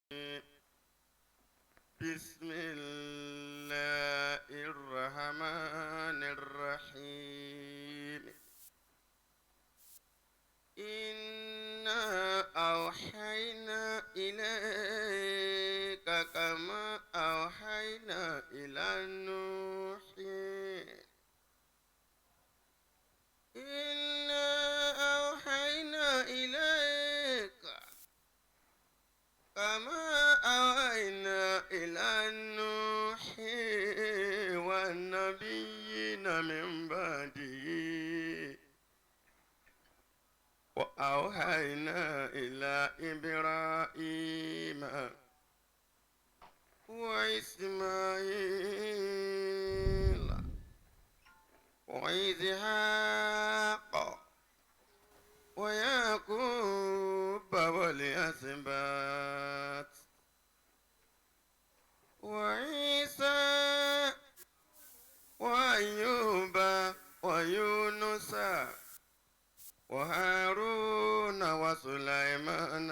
بسم الله الرحمن الرحيم إنا أوحينا إليك كما أوحينا إلى نوح إنا أوحينا إليك كما أوحينا إلى نوح والنبيين من بعده وأوحينا إلى إبراهيم وإسماعيل وإسحاق ويعقوب والأسباط وعيسى وأيوب ويونس وهارون وسليمان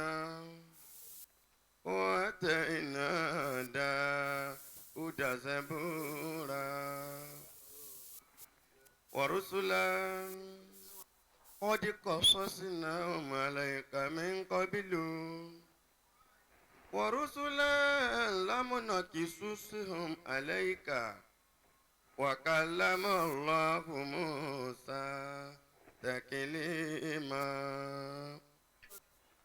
وآتينا داود زبورا ورسلا قد قصصناهم عليك من قبل ورسلا لم نقصصهم عليك وكلم الله موسى تكليما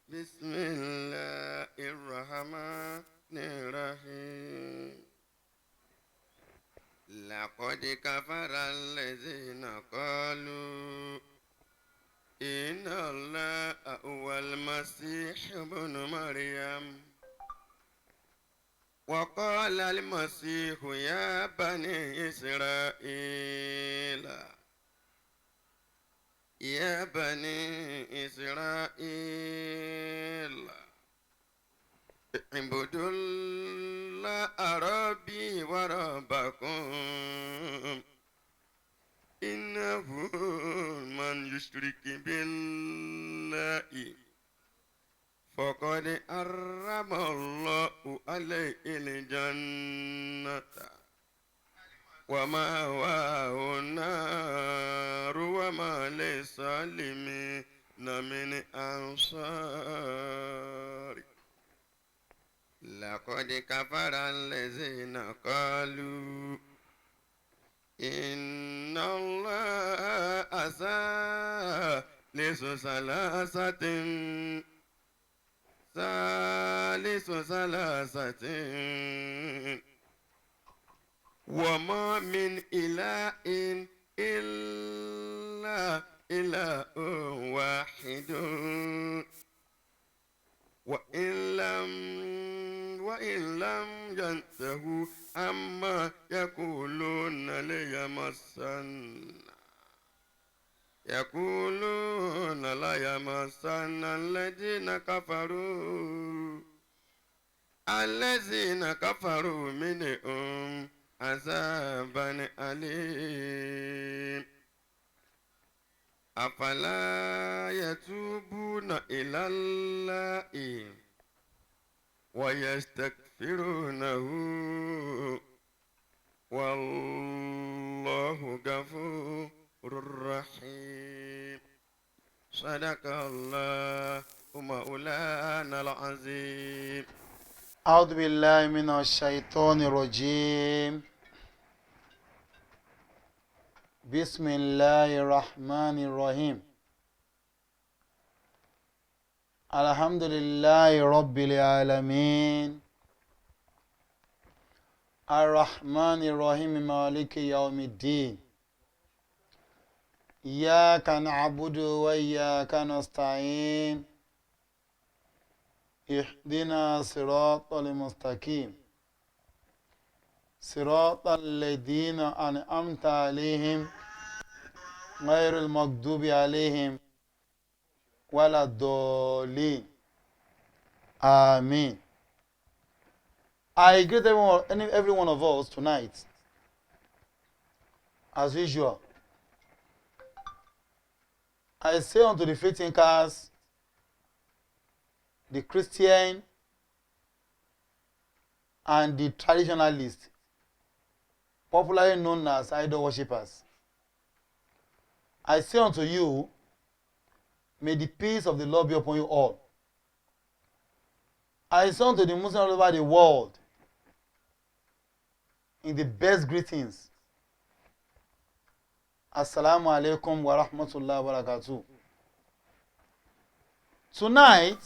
بسم الله الرحمن الرحيم لقد كفر الذين قالوا إن الله هو المسيح ابن مريم وقال المسيح يا بني إسرائيل اعبدوا الله ربي وربكم إنه من يشرك بالله فقد حرم الله عليه الجنة ومأواه النار وما للظالمين من أنصار لقد كفر الذين قالوا إن الله ثالث ثلاثة وما من إله إلا إله واحد وإن لم ينتهوا عما يقولون لا يمسن الذين كفروا منهم عذابا أليم أفلا يتوبون إلى الله ويستغفرونه والله غفور رحيم صدق الله مولانا العظيم. أعوذ بالله من الشيطان الرجيم. بسم الله الرحمن الرحيم. الحمد لله رب العالمين الرحمن الرحيم مالك يوم الدين إياك نعبد وإياك نستعين اهدنا صراط المستقيم صراط الذين أنعمت عليهم غير المغضوب عليهم ولا الضالين آمين. I greet every one of us tonight as usual. I say unto the free thinkers, the Christian, and the traditionalists, popularly known as idol worshippers. I say unto you, may the peace of the Lord be upon you all. I say unto the Muslims all over the world, in the best greetings, Assalamu alaikum wa rahmatullahi wa barakatuh. Tonight,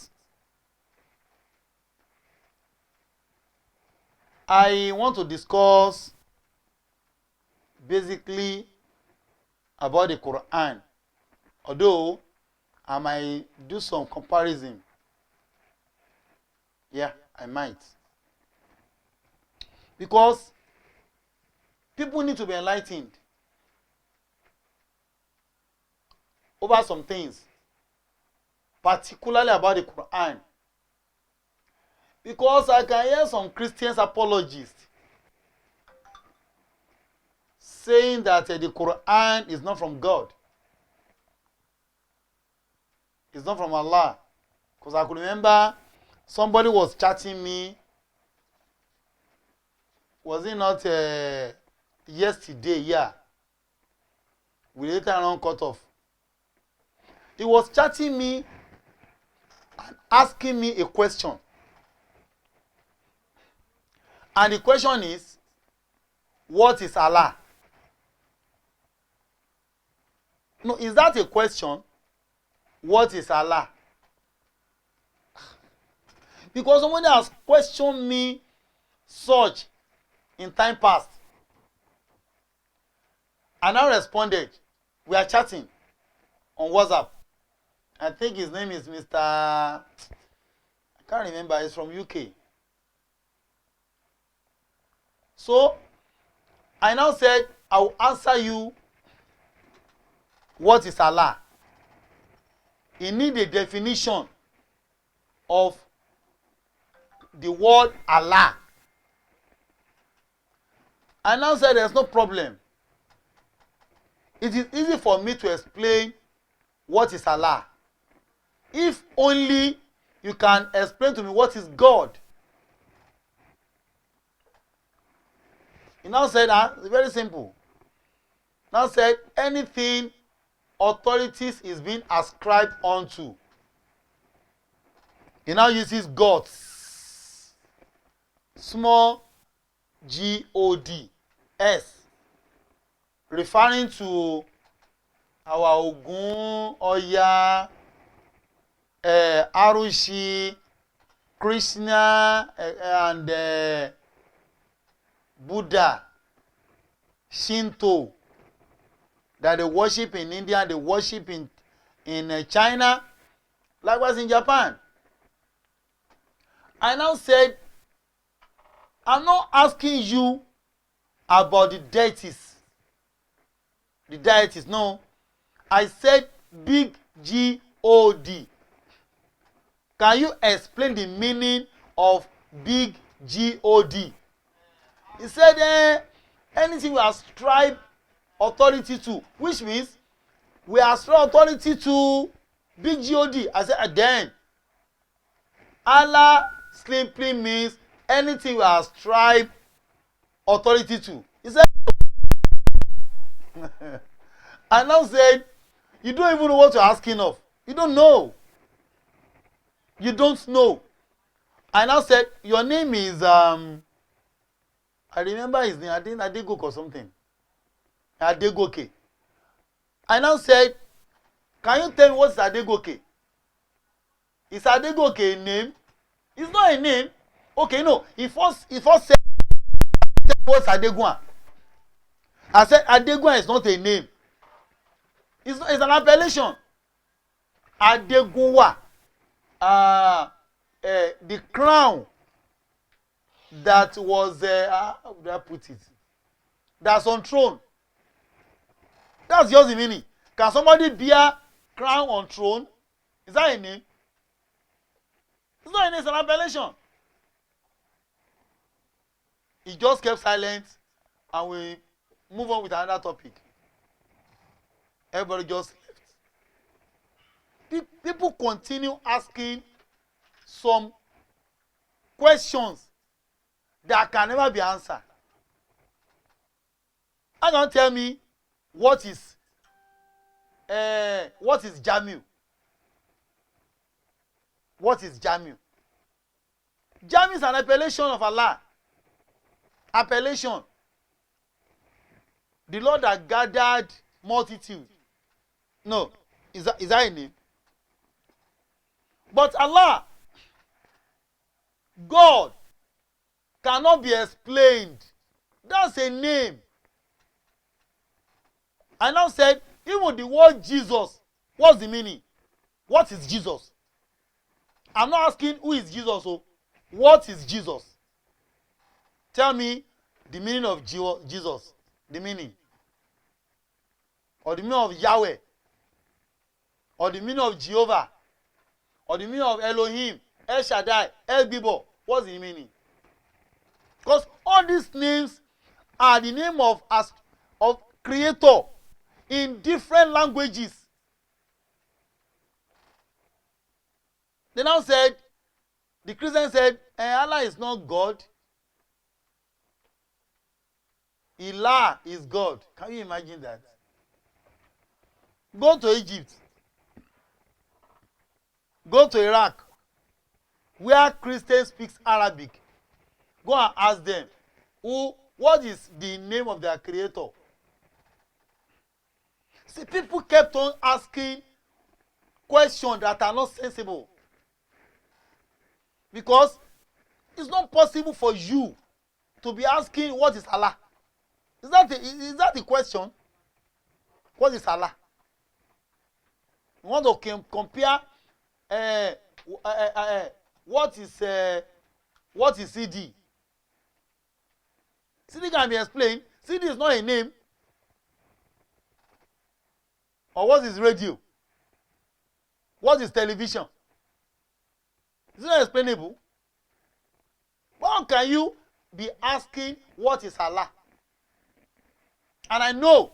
I want to discuss basically about the Qur'an, although I might do some comparison. Yeah, I might. Because people need to be enlightened over some things, particularly about the Quran. Because I can hear some Christians apologists saying that the Quran is not from God. It's not from Allah. Because I could remember somebody was chatting me. Was it not yesterday? Yeah. We later on cut off. He was chatting me and asking me a question. And the question is, what is Allah? No, is that a question? What is Allah? Because somebody has questioned me such in time past. And I responded. We are chatting on WhatsApp. I think his name is Mr. I can't remember. He's from UK. So, I now said, I will answer you, what is Allah? You need a definition of the word Allah. I now said, there's no problem. It is easy for me to explain what is Allah. If only you can explain to me what is God. He now said, it's very simple. Now said, anything authorities is being ascribed unto. He now uses gods. Small G-O-D. S. Referring to our Ogun, Oya, Arushi, Krishna, and Buddha, Shinto, that they worship in India, they worship in China, likewise in Japan. I now said, I'm not asking you about the deities. The deities, no. I said big G-O-D. Can you explain the meaning of big G-O-D? He said, anything we ascribe authority to, which means we ascribe authority to big G-O-D. I said, then Allah simply means anything we ascribe authority to. He said, I now said, you don't even know what you're asking of. You don't know. You don't know. I now said, your name is, I remember his name, I think Adegoke or something. Adegoke. I now said, can you tell me what's Adegoke? Is Adegoke a name? It's not a name. Okay, no. He first said, what's Adegua? I said, Adegua is not a name. It's an appellation. Adegunwa. The crown that was, how would I put it? That's on throne. That's just the meaning. Can somebody bear crown on throne? Is that a name? It's not a name, it's an appellation. He just kept silent and we move on with another topic. Everybody just left. People continue asking some questions that can never be answered. And don't tell me what is Jamiu. What is Jamiu? Jamiu is an appellation of Allah. Appellation. The Lord that gathered multitude. No, is that a name? But Allah, God, cannot be explained. That's a name. I now said, even the word Jesus, what's the meaning? What is Jesus? I'm not asking who is Jesus. Oh, what is Jesus? Tell me the meaning of Jesus. The meaning. Or the meaning of Yahweh. Or the meaning of Jehovah. Or the meaning of Elohim, El Shaddai, El Bibo. What's the meaning? Because all these names are the name of creator in different languages. They now said, the Christian said, Allah is not God. Ilah is God. Can you imagine that? Go to Egypt. Go to Iraq, where Christians speak Arabic. Go and ask them, what is the name of their creator? See, people kept on asking questions that are not sensible. Because it's not possible for you to be asking, what is Allah? Is that the question? What is Allah? You want to compare what is CD? CD can be explained. CD is not a name. Or what is radio? What is television? Is it not explainable? How can you be asking what is Allah? And I know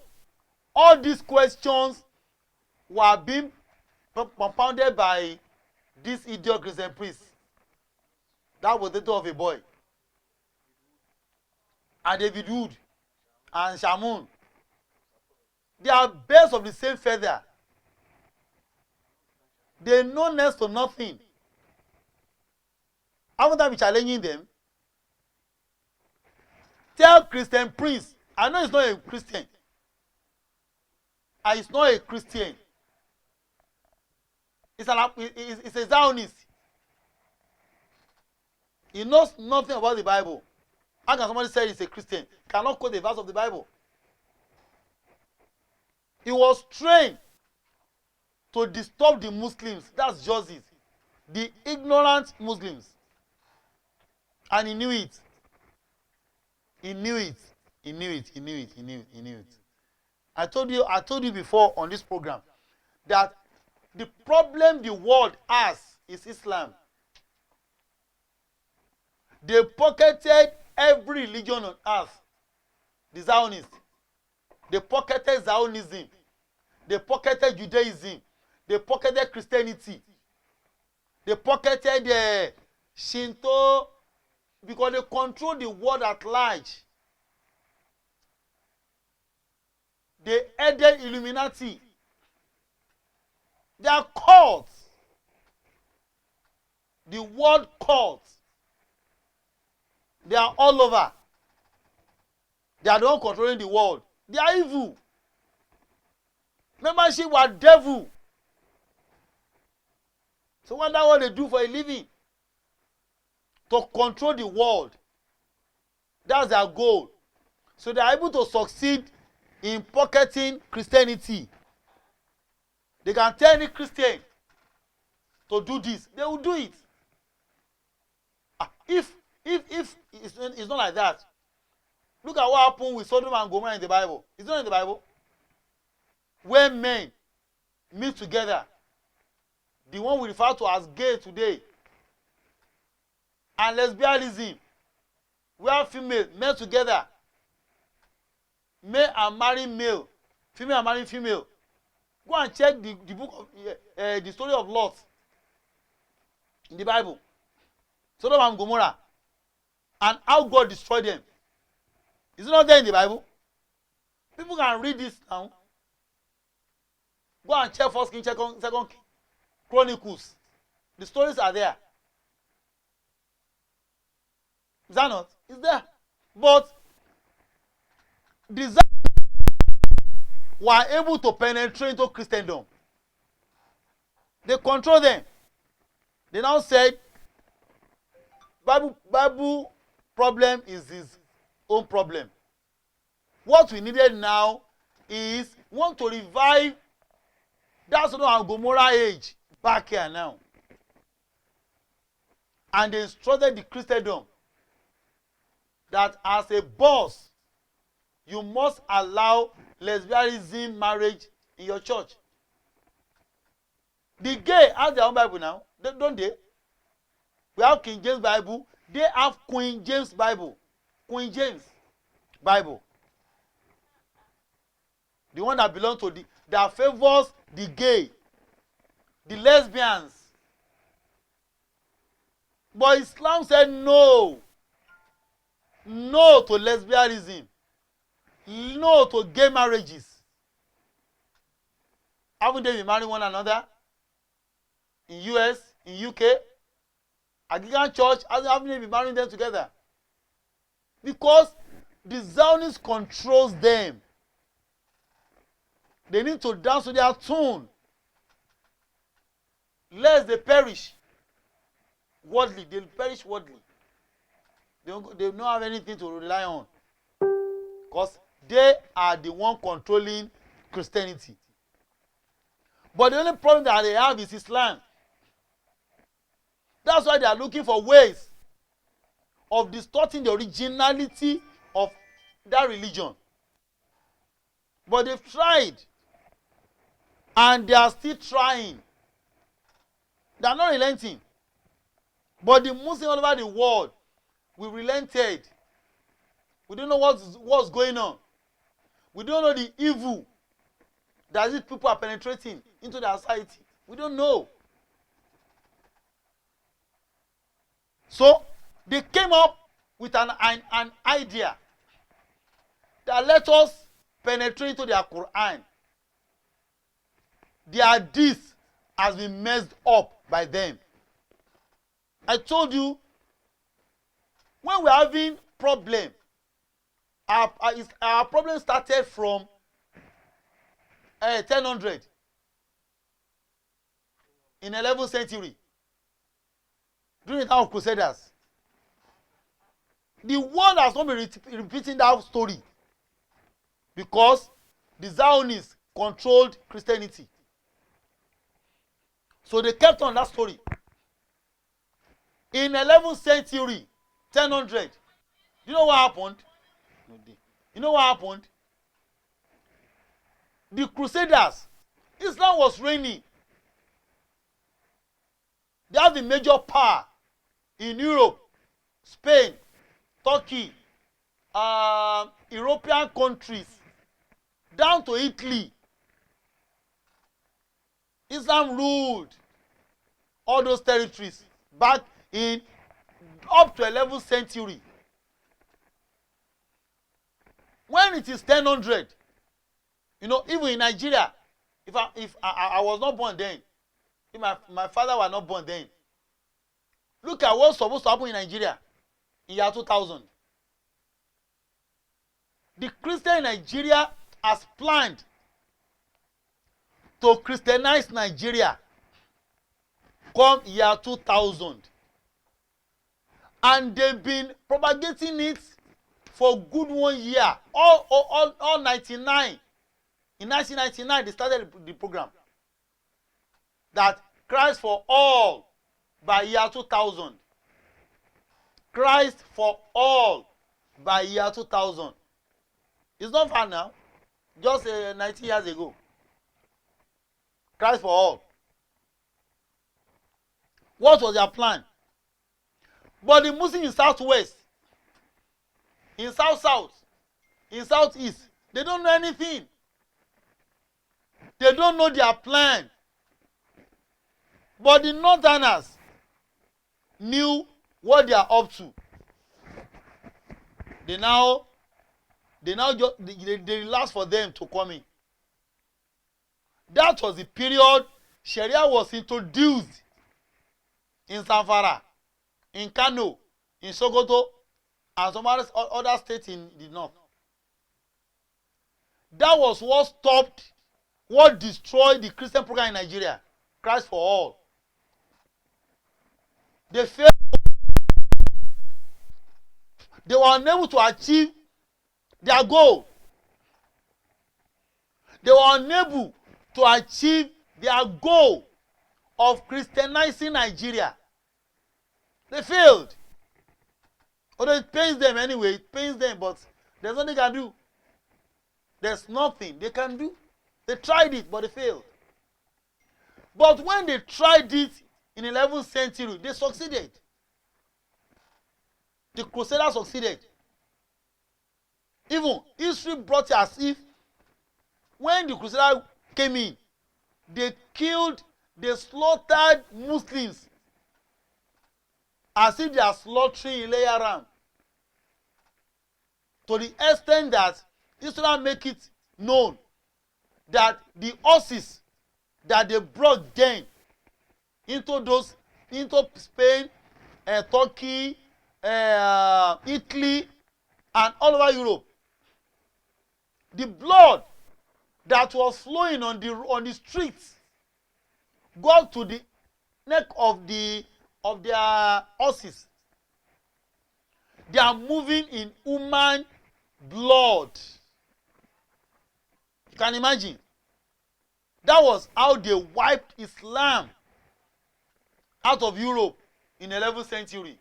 all these questions were being propounded by this idiot Christian priest. That was the title of a boy. And David Wood and Shamun. They are birds of the same feather. They know next to nothing. Haven't I been challenging them? Tell Christian Prince. I know he's not a Christian. And he's not a Christian. It's a Zionist. He knows nothing about the Bible. How can somebody say he's a Christian? Cannot quote the verse of the Bible. He was trained to disturb the Muslims. That's just it. The ignorant Muslims. And he knew it. He knew it. He knew it. He knew it. He knew it. He knew it. I told you before on this program that the problem the world has is Islam. They pocketed every religion on earth. The Zionists. They pocketed Zionism. They pocketed Judaism. They pocketed Christianity. They pocketed Shinto, because they control the world at large. They added Illuminati. They are cults. The world cults. They are all over. They are the one controlling the world. They are evil. Membership were devil. So wonder what they do for a living. To control the world. That's their goal. So they are able to succeed in pocketing Christianity. They can tell any Christian to do this. They will do it. If it's not like that. Look at what happened with Sodom and Gomorrah in the Bible. It's not in the Bible. When men meet together, the one we refer to as gay today, and lesbianism, where female met together, male are marrying male, female are marrying female. Go and check the book of the story of Lot in the Bible. Sodom and Gomorrah. and how God destroyed them. Is it not there in the Bible? People can read this now. Go and check First King, Second King, Chronicles. The stories are there. Is that not? It's there. But the Zionists were able to penetrate into Christendom. They control them. They now said, Bible problem is his own problem. What we needed now is want to revive that Sodom and Gomorrah age back here now. And they instructed the Christendom that as a boss, you must allow lesbianism marriage in your church. The gay have their own Bible now, don't they? We have King James Bible. They have Queen James Bible. Queen James Bible. The one that belongs to that favors the gay, the lesbians. But Islam said no. No to lesbianism. No to gay marriages. Haven't they been marrying one another? In US, in UK, Anglican Church, haven't they been marrying them together? Because the Zionists controls them. They need to dance to their tune. Lest they perish worldly. They'll perish worldly. They don't have anything to rely on. Because they are the one controlling Christianity. But the only problem that they have is Islam. That's why they are looking for ways of distorting the originality of that religion. But they've tried. And they are still trying. They are not relenting. But the Muslims all over the world, we relented. We don't know what's going on. We don't know the evil that these people are penetrating into their society. We don't know. So they came up with an idea that let us penetrate into their Qur'an. Their hadith has been messed up by them. I told you, when we're having problem, our problem started from 1000 in 11th century during the time of Crusaders. The world has not been repeating that story because the Zionists controlled Christianity. So they kept on that story. In 11th century, 1000, you know what happened? You know what happened? The Crusaders, Islam was reigning. They have the major power in Europe, Spain, Turkey, European countries, down to Italy. Islam ruled all those territories back in up to 11th century. When it is 1000, you know, even in Nigeria, if I was not born then, if my father was not born then, look at what's supposed to happen in Nigeria in year 2000. The Christian in Nigeria has planned to Christianize Nigeria come year 2000. And they've been propagating it for good 1 year. All 99. In 1999, they started the program. That Christ for all by year 2000. Christ for all by year 2000. It's not far now. Just 19 years ago. Christ for all. What was their plan? But the Muslims in Southwest, in South-South, in Southeast, they don't know anything. They don't know their plan. But the Northerners knew what they are up to. they just they relaxed for them to come in. That was the period Sharia was introduced in Zamfara, in Kano, in Sokoto, and some other states in the north. That was what stopped, what destroyed the Christian program in Nigeria, Christ for All. They failed. They were unable to achieve their goal. They were unable to achieve their goal of Christianizing Nigeria. They failed. Although it pains them anyway, it pains them, but there's nothing they can do. There's nothing they can do. They tried it, but they failed. But when they tried it in 11th century, they succeeded. The Crusaders succeeded. Even history brought it as if when the Crusaders came in, they killed, they slaughtered Muslims as if they are slaughtering Ilayya ram. To the extent that Islam make it known that the horses that they brought then into Spain, Turkey, Italy, and all over Europe, the blood that was flowing on the streets got to the neck of their horses. They are moving in human blood. You can imagine. That was how they wiped Islam out of Europe in 11th century.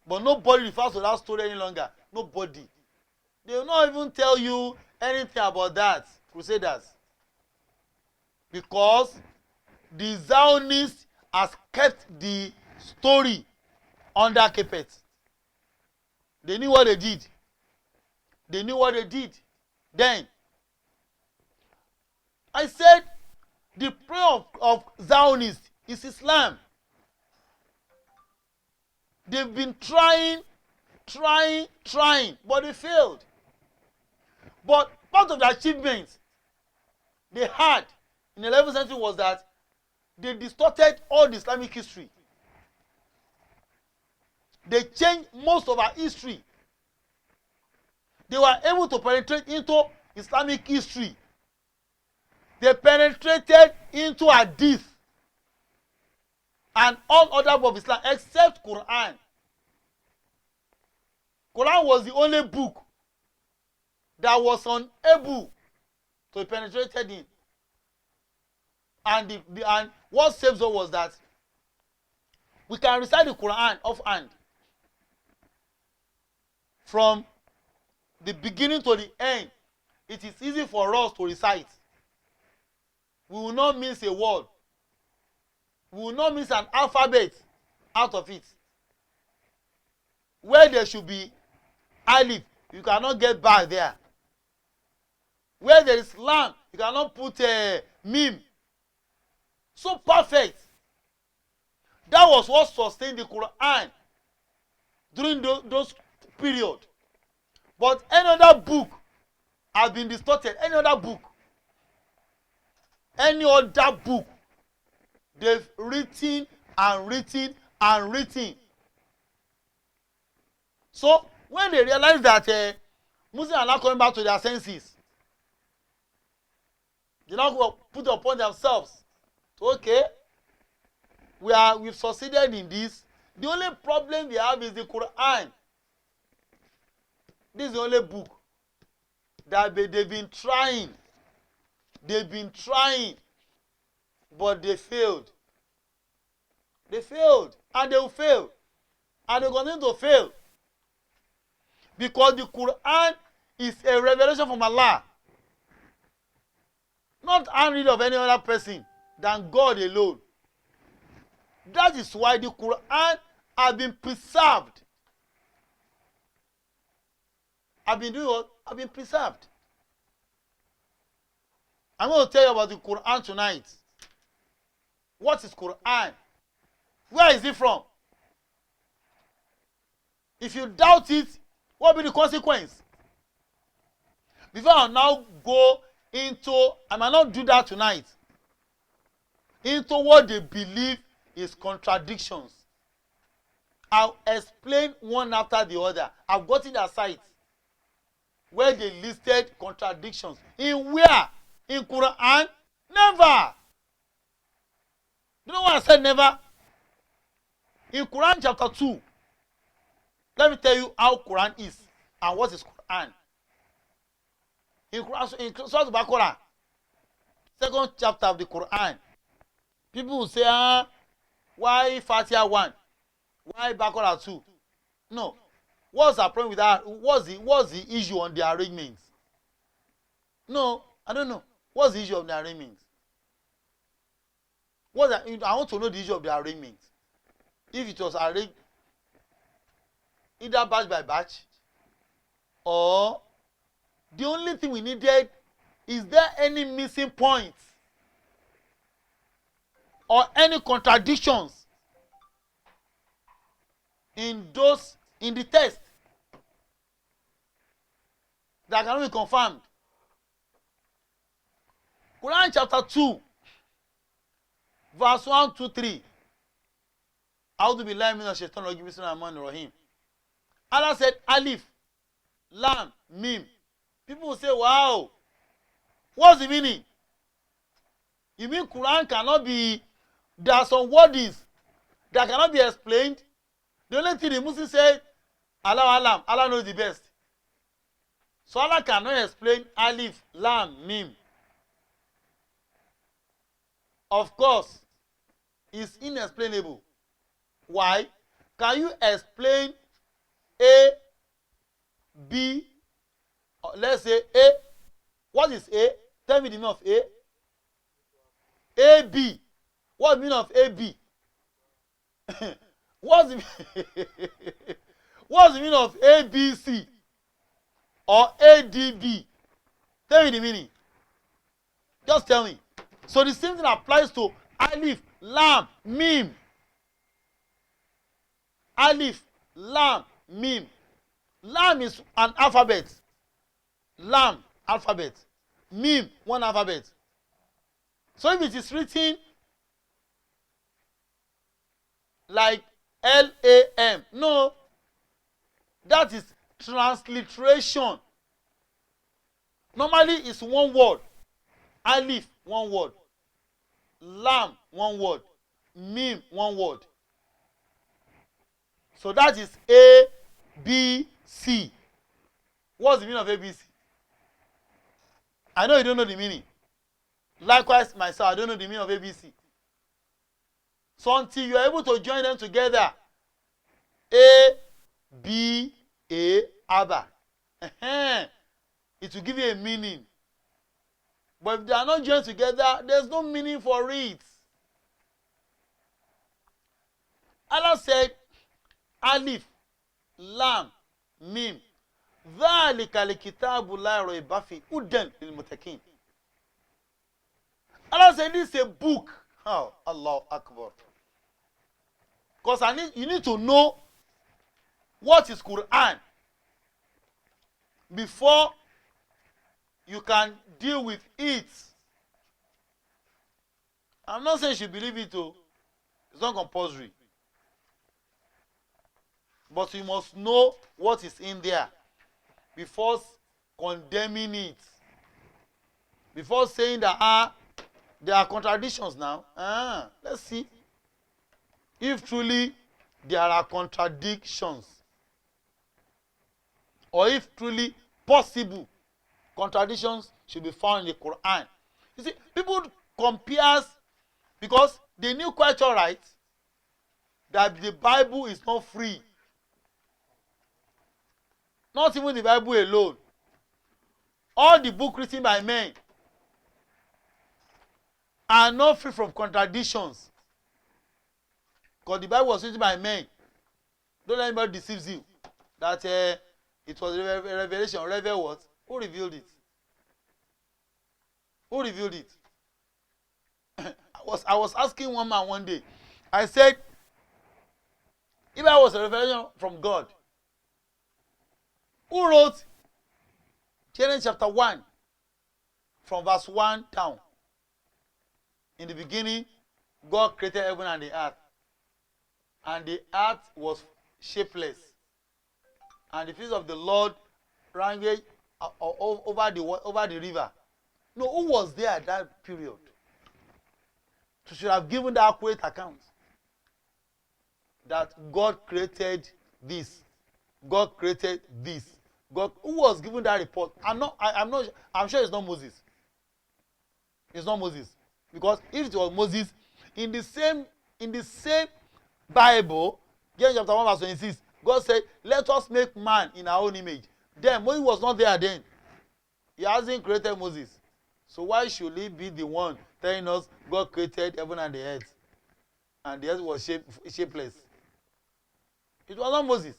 But nobody refers to that story any longer. Nobody. They will not even tell you anything about that, Crusaders. Because the Zionists has kept the story under carpet. They knew what they did. They knew what they did. Then, I said the prayer of Zionists is Islam. They've been trying, but they failed. But part of the achievements they had in the 11th century was that they distorted all the Islamic history. They changed most of our history. They were able to penetrate into Islamic history. They penetrated into Hadith and all other books of Islam except Qur'an. Qur'an was the only book that was unable to be penetrated in. And and what saves us was that we can recite the Qur'an offhand from the beginning to the end. It is easy for us to recite. We will not miss a word. We will not miss an alphabet out of it. Where there should be alif, you cannot get back there. Where there is lam, you cannot put a mim. So perfect. That was what sustained the Quran during those period. But any other book has been distorted. Any other book, they've written and written and written. So when they realize that Muslims are not coming back to their senses, they now put upon themselves. So, okay, we've succeeded in this. The only problem we have is the Quran. This is the only book that they've been trying. They've been trying, but they failed. They failed, and they will fail, and they continue to fail, because the Quran is a revelation from Allah, not handwritten of any other person than God alone. That is why the Quran has been preserved. I've been doing what? I've been preserved. I'm going to tell you about the Quran tonight. What is Quran? Where is it from? If you doubt it, What will be the consequence? Before I now go into, I might not do that tonight, into what they believe is contradictions. I'll explain one after the other. I've gotten their site where they listed contradictions. In where? In Qur'an? Never. You know why I said never? In Quran chapter 2, let me tell you how Quran is and what is Quran. In Quran, in Surah Al-Baqarah, second chapter of the Quran, people will say, why Fatiha 1? Why Baqarah 2? No. What's the problem with that? What's the issue on the arrangements? No, I don't know. What's the issue of the arrangements? I want to know the issue of the arrangement. If it was arranged either batch by batch, or the only thing we needed, is there any missing points or any contradictions in the text that cannot be confirmed? Quran chapter 2, verse 1, 2, 3. A'udhu billahi minash shaitanir rajim, bismillahir rahmanir rahim. Allah said, Alif, Lam, Mim. People will say, wow, what's the meaning? You mean Quran cannot be, there are some words that cannot be explained? The only thing the Muslim said, Allah Alam, Allah knows the best. So Allah cannot explain Alif, Lam, Mim. Of course, it's inexplainable. Why? Can you explain A, B, let's say A? What is A? Tell me the meaning of A. A, B. What's the meaning of A, B? What's the meaning of A, B, C? Or A, D, B? Tell me the meaning. Just tell me. So the same thing applies to Alif, Lam, Mim. Alif, Lam, Mim. Lam is an alphabet. Lam, alphabet. Mim, one alphabet. So if it is written like L-A-M, no, that is transliteration. Normally it's one word. Alif, one word. Lam, one word. Mim, one word. So that is A, B, C. What's the meaning of A, B, C? I know you don't know the meaning. Likewise, myself, I don't know the meaning of A, B, C. So until you are able to join them together, A, B, A, Abba, it will give you a meaning. But if they are not joined together, there's no meaning for it. Allah said, Alif, Lam, Mim. ذَلِكَ الْكِتَابُ لَا رَيْبَ فِيهِ هُدًى لِلْمُتَّقِينَ. Allah said this is a book. Oh, Allah Akbar. Because you need to know what is Quran before you can deal with it. I'm not saying you should believe it, though. It's not compulsory. But you must know what is in there before condemning it. Before saying that there are contradictions now. Let's see if truly there are contradictions, or if truly possible contradictions should be found in the Quran. You see, people compare, because they knew quite all right that the Bible is not free. Not even the Bible alone. All the books written by men are not free from contradictions. Because the Bible was written by men. Don't let anybody deceive you that it was a revelation. Reveal what? Who revealed it? Who revealed it? I was asking one man one day. I said, if I was a revelation from God, Who wrote Genesis chapter 1 from verse 1 down? In the beginning, God created heaven and the earth. And the earth was shapeless. And the face of the Lord ran over the river. No, who was there at that period? So should have given the accurate account that God created this. God created this. God, who was given that report? I'm sure it's not Moses. It's not Moses. Because if it was Moses, in the same Bible, Genesis chapter 1 verse 26, God said, let us make man in our own image. Then Moses was not there then. He hasn't created Moses. So why should he be the one telling us God created heaven and the earth? And the earth was shapeless. It was not Moses.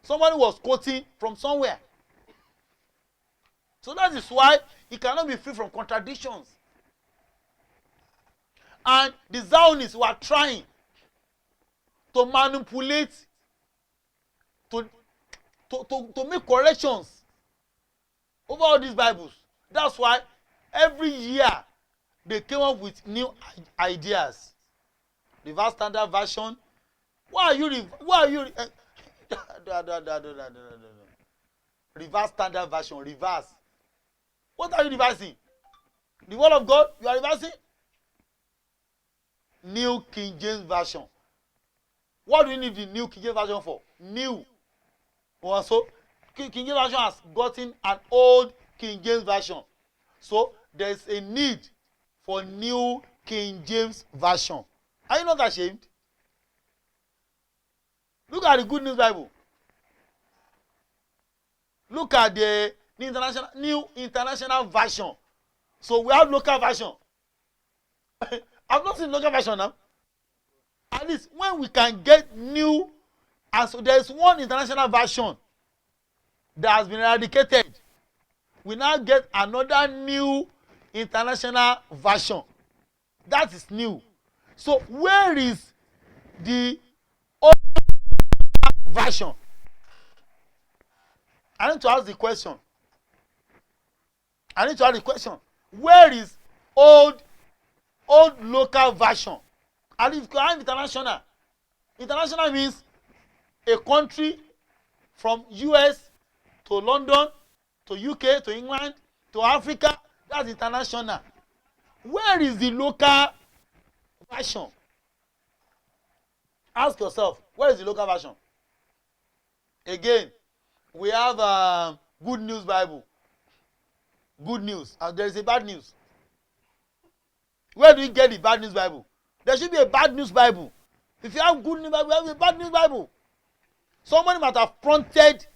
Somebody was quoting from somewhere. So that is why he cannot be free from contradictions. And the Zionists were trying to manipulate, to make corrections over all these Bibles. That's why every year they came up with new ideas. Revised Standard Version. Revised Standard Version. Reverse. What are you revising? The Word of God? You are revising? New King James Version. What do you need the New King James Version for? New. Also, King James Version has gotten an old King James Version. So, there is a need for New King James Version. Are you not ashamed? Look at the Good News Bible. Look at the New International Version. So, we have local version. I've not seen local version now. At least when we can get new, and so there is one international version that has been eradicated. We now get another new international version. That is new. So where is the old version? I need to ask the question. Where is old local version? And if you have international, international means a country from US to London to UK to England to Africa. That's international. Where is the local version? Ask yourself, where is the local version? Again, we have Good News Bible. Good news. And there is a bad news. Where do you get the bad news Bible? There should be a bad news Bible. If you have good news Bible, you have a bad news Bible. Somebody might have prompted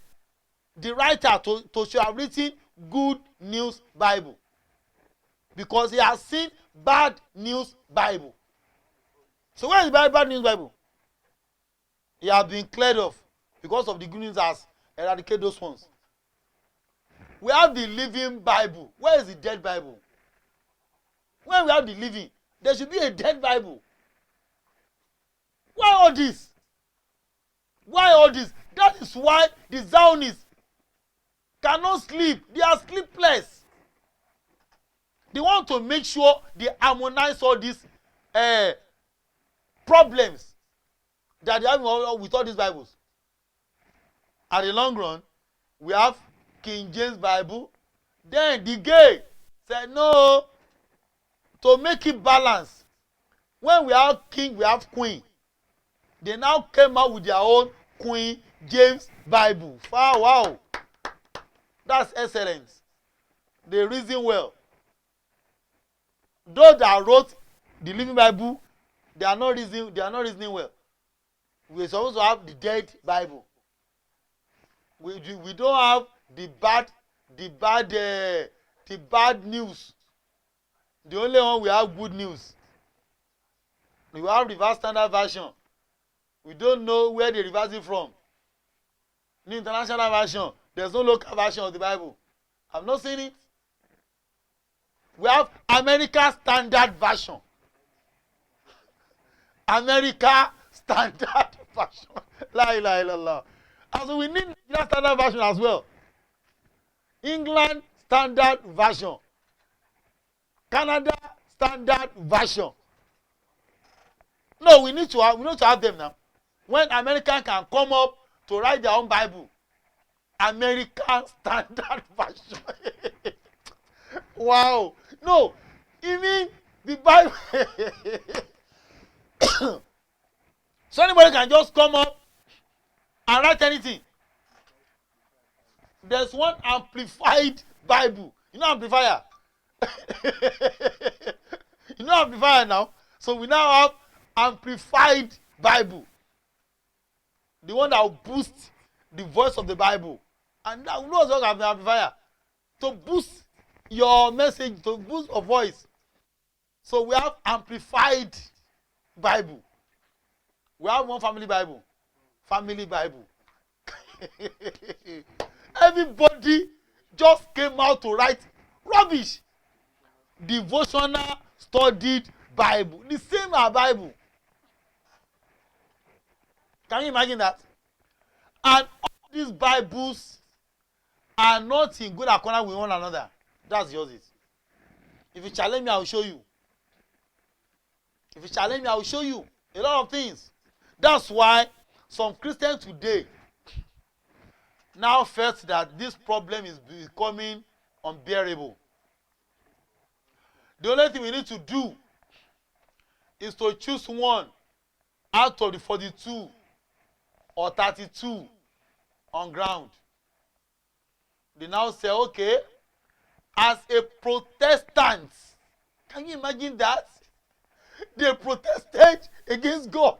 the writer to should have written Good News Bible, because he has seen bad news Bible. So where is the bad news Bible? He has been cleared off because of the good news has eradicated those ones. We have the living Bible. Where is the dead Bible? When we have the living, there should be a dead Bible. Why all this? Why all this? That is why the Zionists cannot sleep. They are sleepless. They want to make sure they harmonize all these problems that they have with all these Bibles. At the long run, we have King James Bible. Then the gay said, no, to make it balance. When we have king, we have queen. They now came out with their own Queen James Bible. Wow. That's excellent. They reason well. Those that wrote the Living Bible, they are not reasoning well. We are supposed to have the dead Bible. We don't have the bad news. The only one we have good news. We have Revised Standard Version. We don't know where they reverse it from. The international version, there's no local version of the Bible. I've not seen it. We have America Standard Version. America Standard Version. La ilaha illallah. And so we need the Standard Version as well. England Standard Version, Canada Standard Version. No, we need to have them now. When American can come up to write their own Bible, American Standard Version. Wow. No, even the Bible. So anybody can just come up and write anything. There's one amplified Bible. You know amplifier? You know amplifier now? So we now have amplified Bible. The one that will boost the voice of the Bible. And that knows what have the amplifier. To boost your message, to boost your voice. So we have amplified Bible. We have one family Bible. Family Bible. Everybody just came out to write rubbish. Devotional studied Bible. The same as Bible. Can you imagine that? And all these Bibles are not in good accordance with one another. That's yours. If you challenge me, I will show you. If you challenge me, I will show you a lot of things. That's why some Christians today now felt that this problem is becoming unbearable. The only thing we need to do is to choose one out of the 42 or 32 on ground. They now say, okay, as a Protestant, can you imagine that? They protested against God.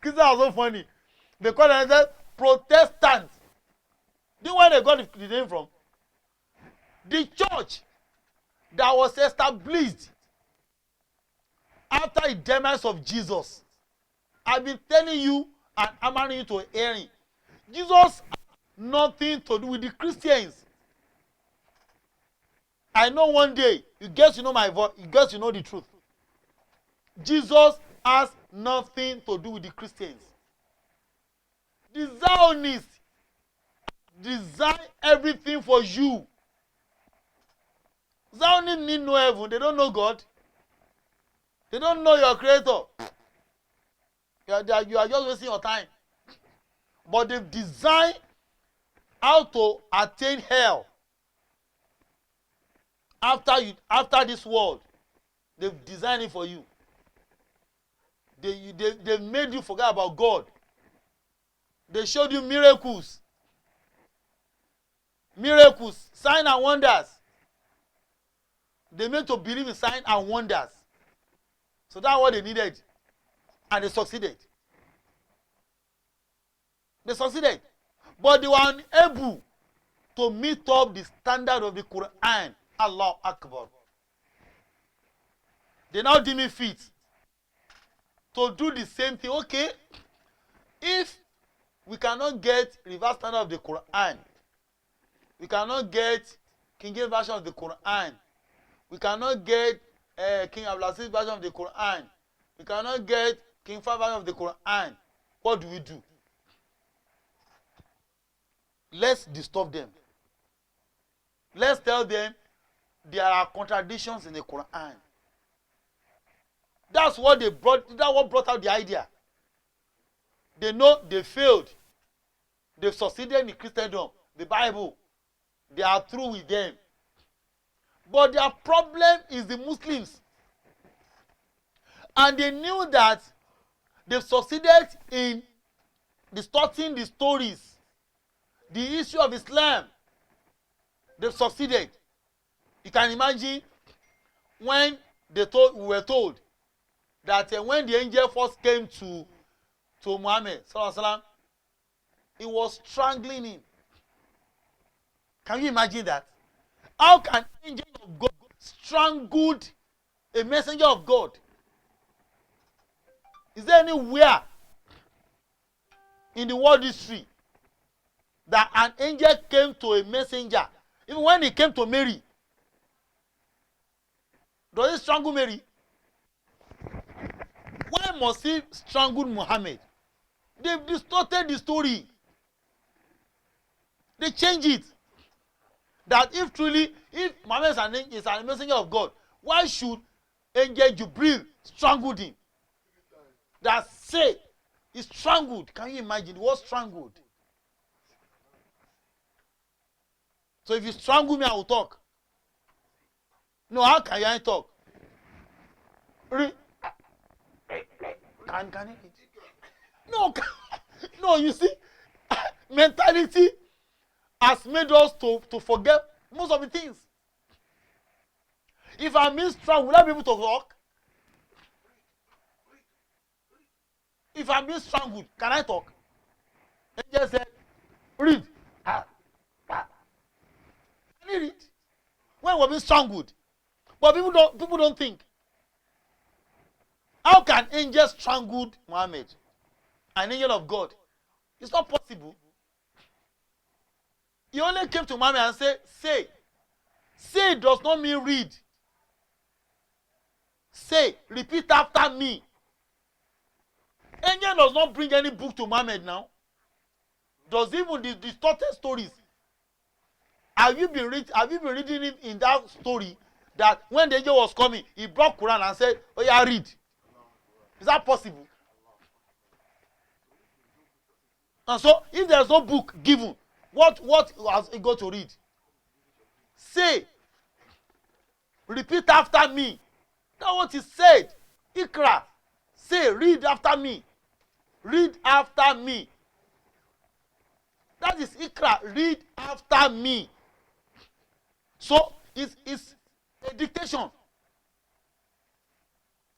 Christians are so funny. They call themselves Protestants. Do you know where they got the name from? The church that was established after the demise of Jesus. I've been telling you and hammering you to hearing. Jesus has nothing to do with the Christians. I know one day you get to know my voice, you get to know the truth. Jesus has nothing to do with the Christians. The Zionists design everything for you. Zionists need no heaven. They don't know God. They don't know your creator. You are just wasting your time. But they've designed how to attain hell after this world. They've designed it for you. They made you forget about God. They showed you miracles. Miracles, signs and wonders. They made to believe in signs and wonders. So that's what they needed. And they succeeded. They succeeded. But they were unable to meet up the standard of the Qur'an. Allah Akbar. They now deem it fit to do the same thing. Okay, if we cannot get reverse standard of the Qur'an, we cannot get King James version of the Qur'an, we cannot get King Abdulaziz version of the Qur'an, we cannot get King Fahd version of the Qur'an, what do we do? Let's disturb them. Let's tell them there are contradictions in the Qur'an. That's what they brought. That's what brought out the idea. They know they failed. They've succeeded in Christendom, the Bible. They are through with them. But their problem is the Muslims. And they knew that they've succeeded in distorting the stories, the issue of Islam. They've succeeded. You can imagine when we were told that when the angel first came to Muhammad, he was strangling him. Can you imagine that? How can an angel of God strangle a messenger of God? Is there anywhere in the world history that an angel came to a messenger? Even when he came to Mary, does he strangle Mary? Why must he strangle Muhammad? They've distorted the story. They change it. That if Muhammad is a messenger of God, why should Angel Jibril strangled him? That say he strangled. Can you imagine? He was strangled. So if you strangle me, I will talk. No, how can you talk? Can it? No, no, you see, mentality has made us to forget most of the things. If I miss strangle, will I be able to talk? If I miss strangled, can I talk? Angel said, read. Can you read? When we're being strangled. But people don't think. How can angels strangle Muhammad? An angel of God. It's not possible. He only came to Muhammad and said, say. Say does not mean read. Say, repeat after me. Angel does not bring any book to Muhammad now. Does even the distorted stories. Have you been reading it in that story that when the angel was coming, he brought Qur'an and said, oh yeah, read. Is that possible? And so, if there's no book given, what has he got to read? Say, repeat after me. That's what he said. Ikra, say, read after me. Read after me. That is Ikra, read after me. So, it's a dictation.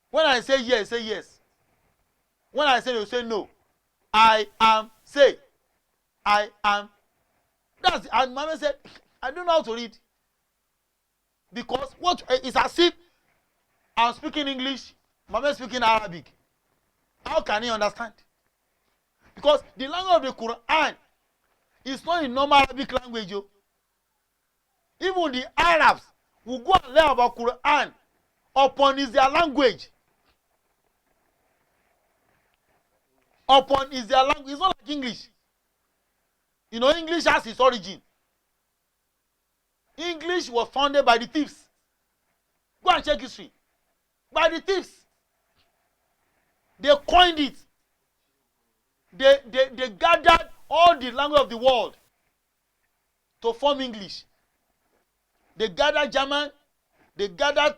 When I say yes, say yes. When I say no, say no. I am, say. I am. That's, and Mama said, I don't know how to read. Because what it's as if I'm speaking English, Mama is speaking Arabic. How can he understand? Because the language of the Quran is not in normal Arabic language. Yo. Even the Arabs will go and learn about Quran upon is their language. Upon is their language. It's not like English. You know, English has its origin. English was founded by the thieves. Go and check history. By the thieves. They coined it. They gathered all the language of the world to form English. They gathered German, they gathered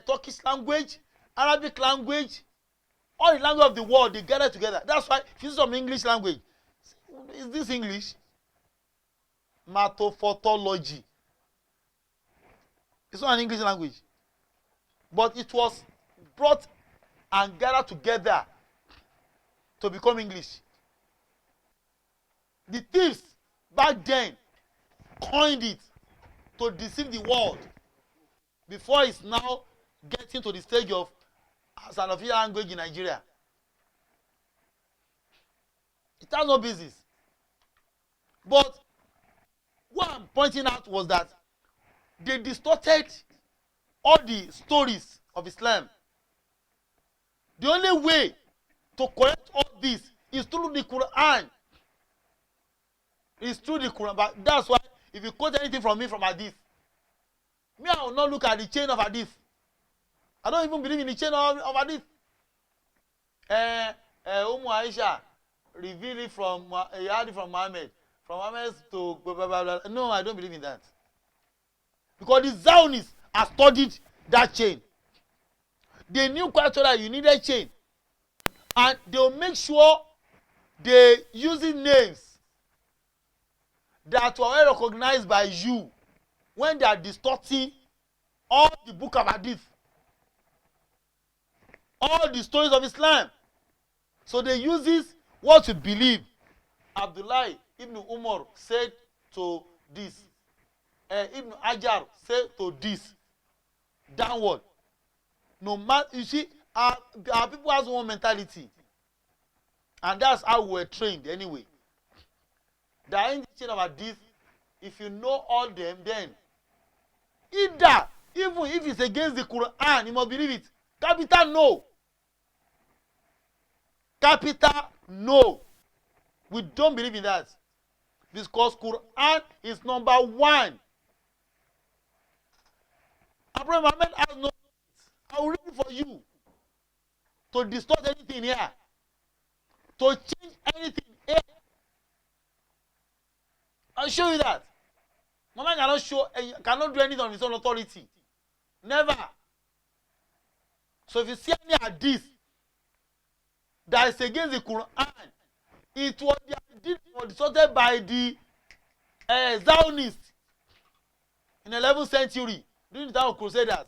Turkish language, Arabic language, all the language of the world, they gathered together. That's why if you see some English language, is this English? Mathophothology. It's not an English language. But it was brought and gathered together to become English. The thieves back then coined it to deceive the world before it's now getting to the stage of as an official language in Nigeria. It has no business. But what I'm pointing out was that they distorted all the stories of Islam. The only way to correct all this is through the Quran. It's through the Quran. But that's why if you quote anything from me from Hadith, me, I will not look at the chain of Hadith. I don't even believe in the chain of Hadith. Aisha revealed it from Muhammad. From Muhammad to blah, blah, blah, blah. No, I don't believe in that. Because the Zionists have studied that chain. They knew quite well that you need a chain. And they will make sure they using names that were well recognized by you when they are distorting all the book of Hadith. All the stories of Islam. So they use this what you believe. Abdullah Ibn Umar said to this. Ibn Hajar said to this. Downward. No matter, you see, our people has one mentality. And that's how we were trained anyway. The in the chain of Hadith, if you know all them, then either, even if it's against the Quran, you must believe it. Capital no. Capital no. We don't believe in that. because Quran is number one. Abraham Muhammad has no. I will read it for you. To distort anything here, to change anything here. I'll show you that. Muhammad cannot do anything on his own authority. Never. So if you see any hadith that is against the Quran, it was the hadith distorted by the Zionists in the 11th century during the time of Crusades.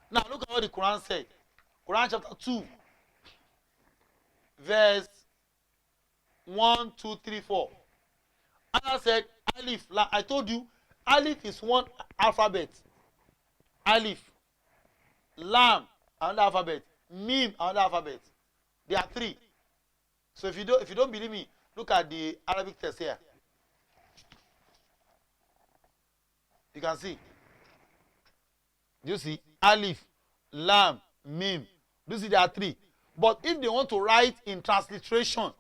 Now look at what the Quran said. Quran chapter 2, verse 1, 2, 3, 4. Allah said, Alif. I told you, Alif is one alphabet. Alif. Lam, another alphabet. Mim, another alphabet. There are three. So if you don't believe me, look at the Arabic text here. You can see. Do you see? Alif, Lam, Mim. Do you see there are three? But if they want to write in transliteration,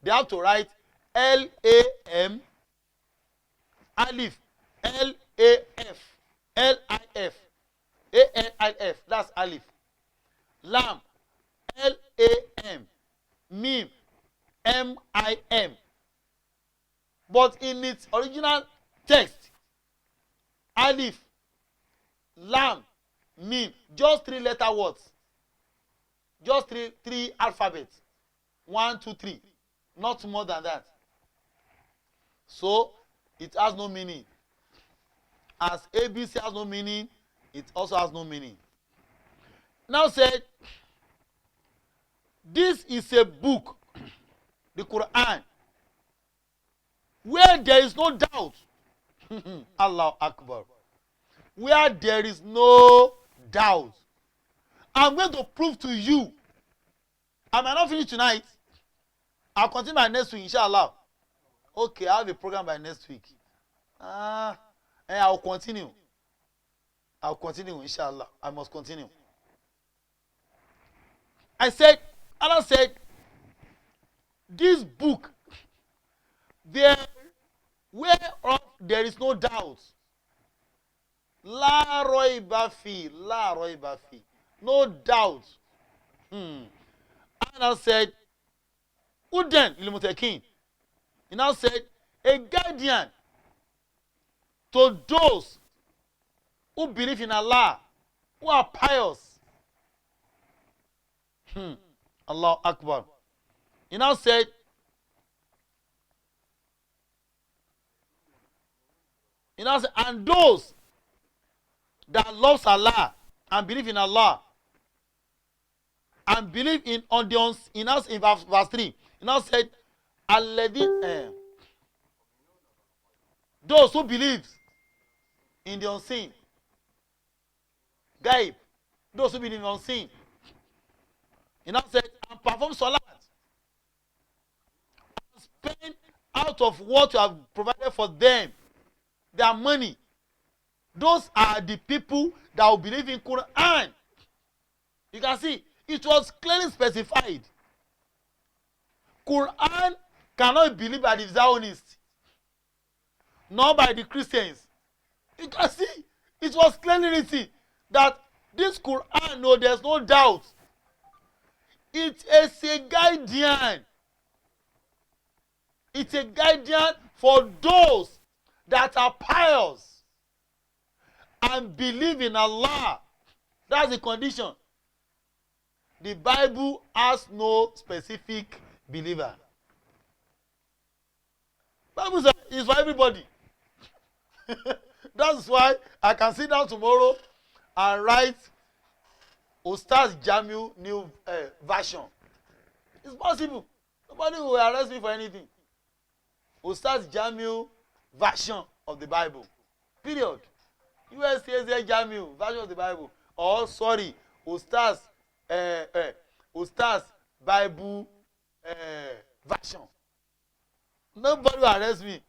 they have to write L-A-M, Alif, L-A-F, L-I-F, A-L-I-F. That's Alif. Lam, L-A-M, Mim, M-I-M. But in its original text, Alif, Lam, Mim, just three letter words. Just three alphabets. 1, 2, 3. Not more than that. So it has no meaning. As ABC has no meaning, it also has no meaning. Now said, this is a book, the Quran, where there is no doubt. Allah Akbar. Where there is no doubt. I'm going to prove to you. I might not finish tonight. I'll continue by next week, inshallah. Okay, I have a program by next week. And I'll continue. I'll continue, inshallah. I must continue. Allah said, this book, whereof there is no doubt. La roiba fi, la roiba fi. No doubt. Allah said, Uden ilmutekin. He now said, a guardian to those who believe in Allah, who are pious. Allah Akbar. He now said, and those that loves Allah and believe in Allah and believe in us in verse 3. He now said, those who believe in the unseen, Gaib, those who believe in the unseen. He now said, and perform salat, and spend out of what you have provided for them, their money. Those are the people that will believe in Quran. You can see, it was clearly specified. Quran cannot be believed by the Zionists, nor by the Christians. You can see, it was clearly written that this Quran, no, there's no doubt. It is a guardian. It's a guardian for those that are pious and believe in Allah. That's the condition. The Bible has no specific believer. Bible says it's for everybody. That's why I can sit down tomorrow and write Ustazjamiu new version. It's possible. Nobody will arrest me for anything. Ustazjamiu version of the Bible. Period. Ustazjamiu version of the Bible. Or sorry, Ustaz Bible version. Nobody will arrest me.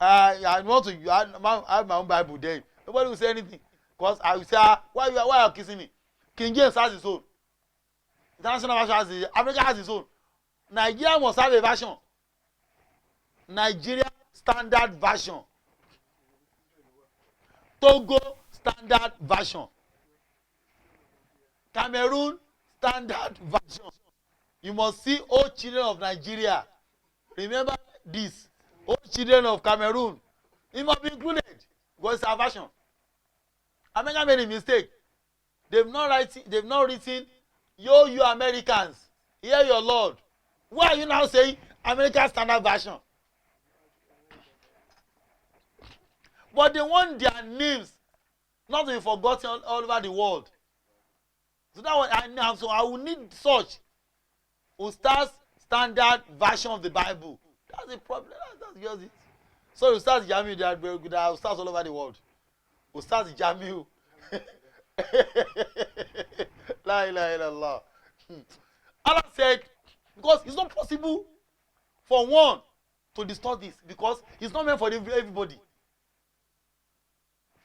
I want to I have my own Bible then. Nobody will say anything. Because I will say, why are you kissing me? King James has his own. International version has his own. Africa has his own. Nigeria must have a version. Nigeria standard version. Togo standard version. Cameroon standard version. You must see all children of Nigeria. Remember this. All children of Cameroon. It must be included. Because it's our version. America made a mistake. They've not written, yo, you Americans, hear your Lord. Why are you now saying American standard version? But they want their names not to be forgotten all over the world. So that one I will need such Ustaz standard version of the Bible. That's the problem. That's just it. So Ustazjamiu, they are very good. There are Ustaz all over the world. Ustazjamiu. La ilaha illallah. Allah said, because it's not possible for one to distort this, because it's not meant for everybody.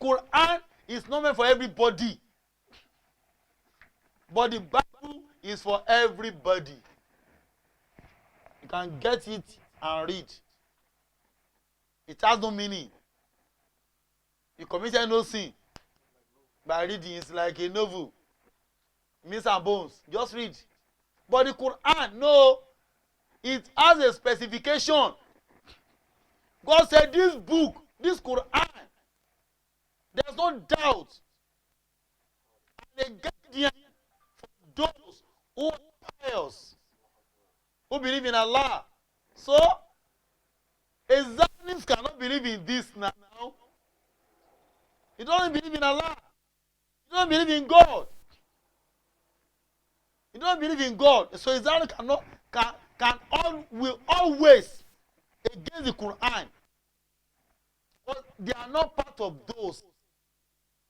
Qur'an is not meant for everybody, but the Bible is for everybody. You can get it and read. It has no meaning. You committed no sin by reading. It's like a novel. Meats and bones. Just read. But the Quran, no. It has a specification. God said this book, this Quran, there's no doubt. And a guardian for those who are pious, who believe in Allah. So, a Zionist cannot believe in this now. He doesn't believe in Allah. He doesn't believe in God. He doesn't believe in God. So a Zionist will always against the Quran. But they are not part of those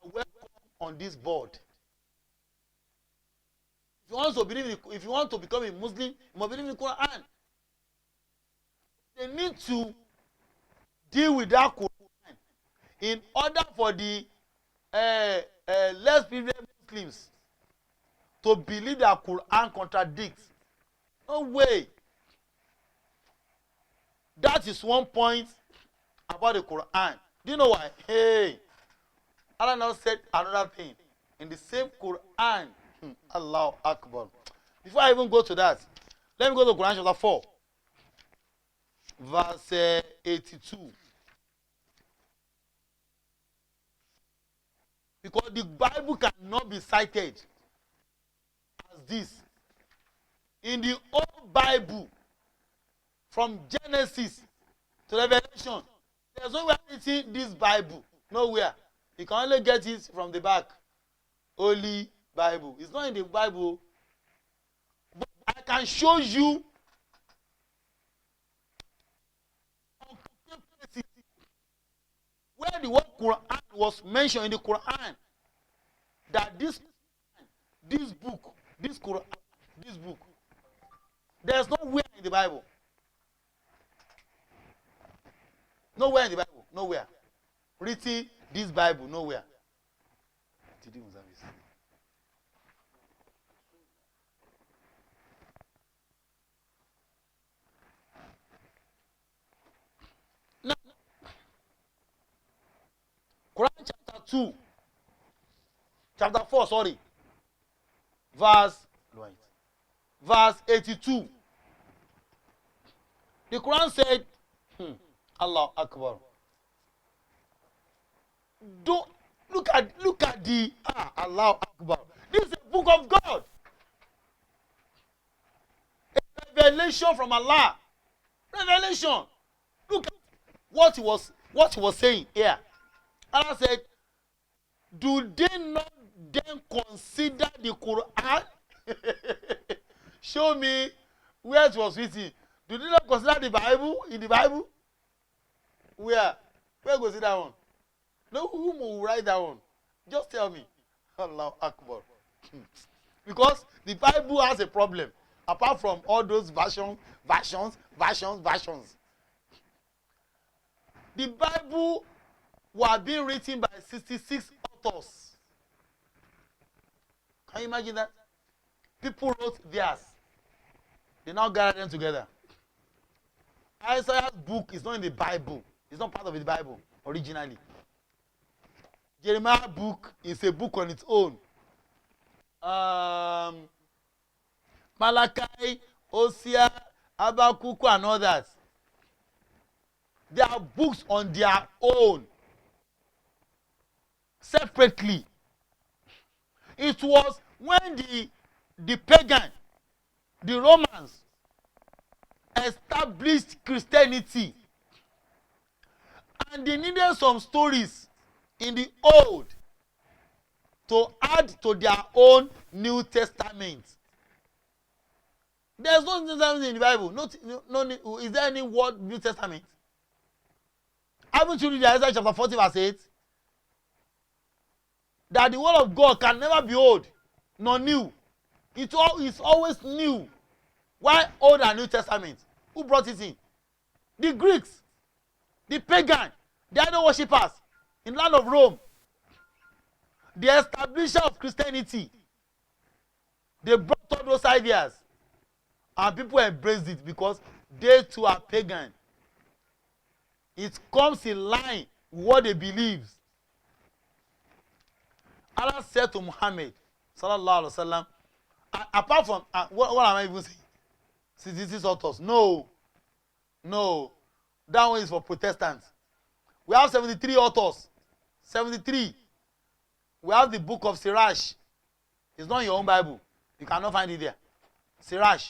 who are welcome on this board. If you want to become a Muslim, you must believe in the Quran. They need to deal with that Quran in order for the less privileged Muslims to believe that Quran contradicts. No way. That is one point about the Quran. Do you know why? Hey, Allah now said another thing in the same Quran. Allahu Akbar. Before I even go to that, let me go to Quran chapter 4, verse 82. Because the Bible cannot be cited as this. In the old Bible, from Genesis to Revelation, there's nowhere written this Bible. Nowhere. You can only get it from the back. Holy Bible. It's not in the Bible. But I can show you where the word Quran was mentioned in the Quran, that this book, there's nowhere in the Bible. Nowhere in the Bible. Nowhere. Written this Bible. Nowhere. Now, Quran chapter 4, verse 82. The Quran said, Allah Akbar. Don't look at the Allah Akbar. This is a book of God. A revelation from Allah. Revelation. Look at what he was saying here. Allah said, do they not then consider the Quran? Show me where it was written. Do they not consider the Bible? In the Bible? Where go see that one? No, who will write that one? Just tell me. Allah Akbar. Because the Bible has a problem. Apart from all those versions. The Bible was being written by 66 authors. Can you imagine that? People wrote theirs. They now gathered them together. Isaiah's book is not in the Bible. It's not part of the Bible originally. Jeremiah's book is a book on its own. Malachi, Hosea, Habakkuk, and others. They are books on their own, separately. It was when the pagan, the Romans, established Christianity, and they needed some stories in the Old to add to their own New Testament. There's no New Testament in the Bible. No, is there any word New Testament? Haven't you read Isaiah chapter 40 verse 8? That the word of God can never be old nor new. It's always new. Why Old and New Testament? Who brought it in? The Greeks, the pagan, the idol worshippers in the land of Rome, the establisher of Christianity. They brought all those ideas, and people embraced it because they too are pagan. It comes in line with what they believe. Allah said to Muhammad, sallallahu alaihi wasallam, apart from what am I even saying? This is authors. No, that one is for Protestants. We have 73 authors. 73. We have the book of Sirach. It's not in your own Bible. You cannot find it there. Sirach.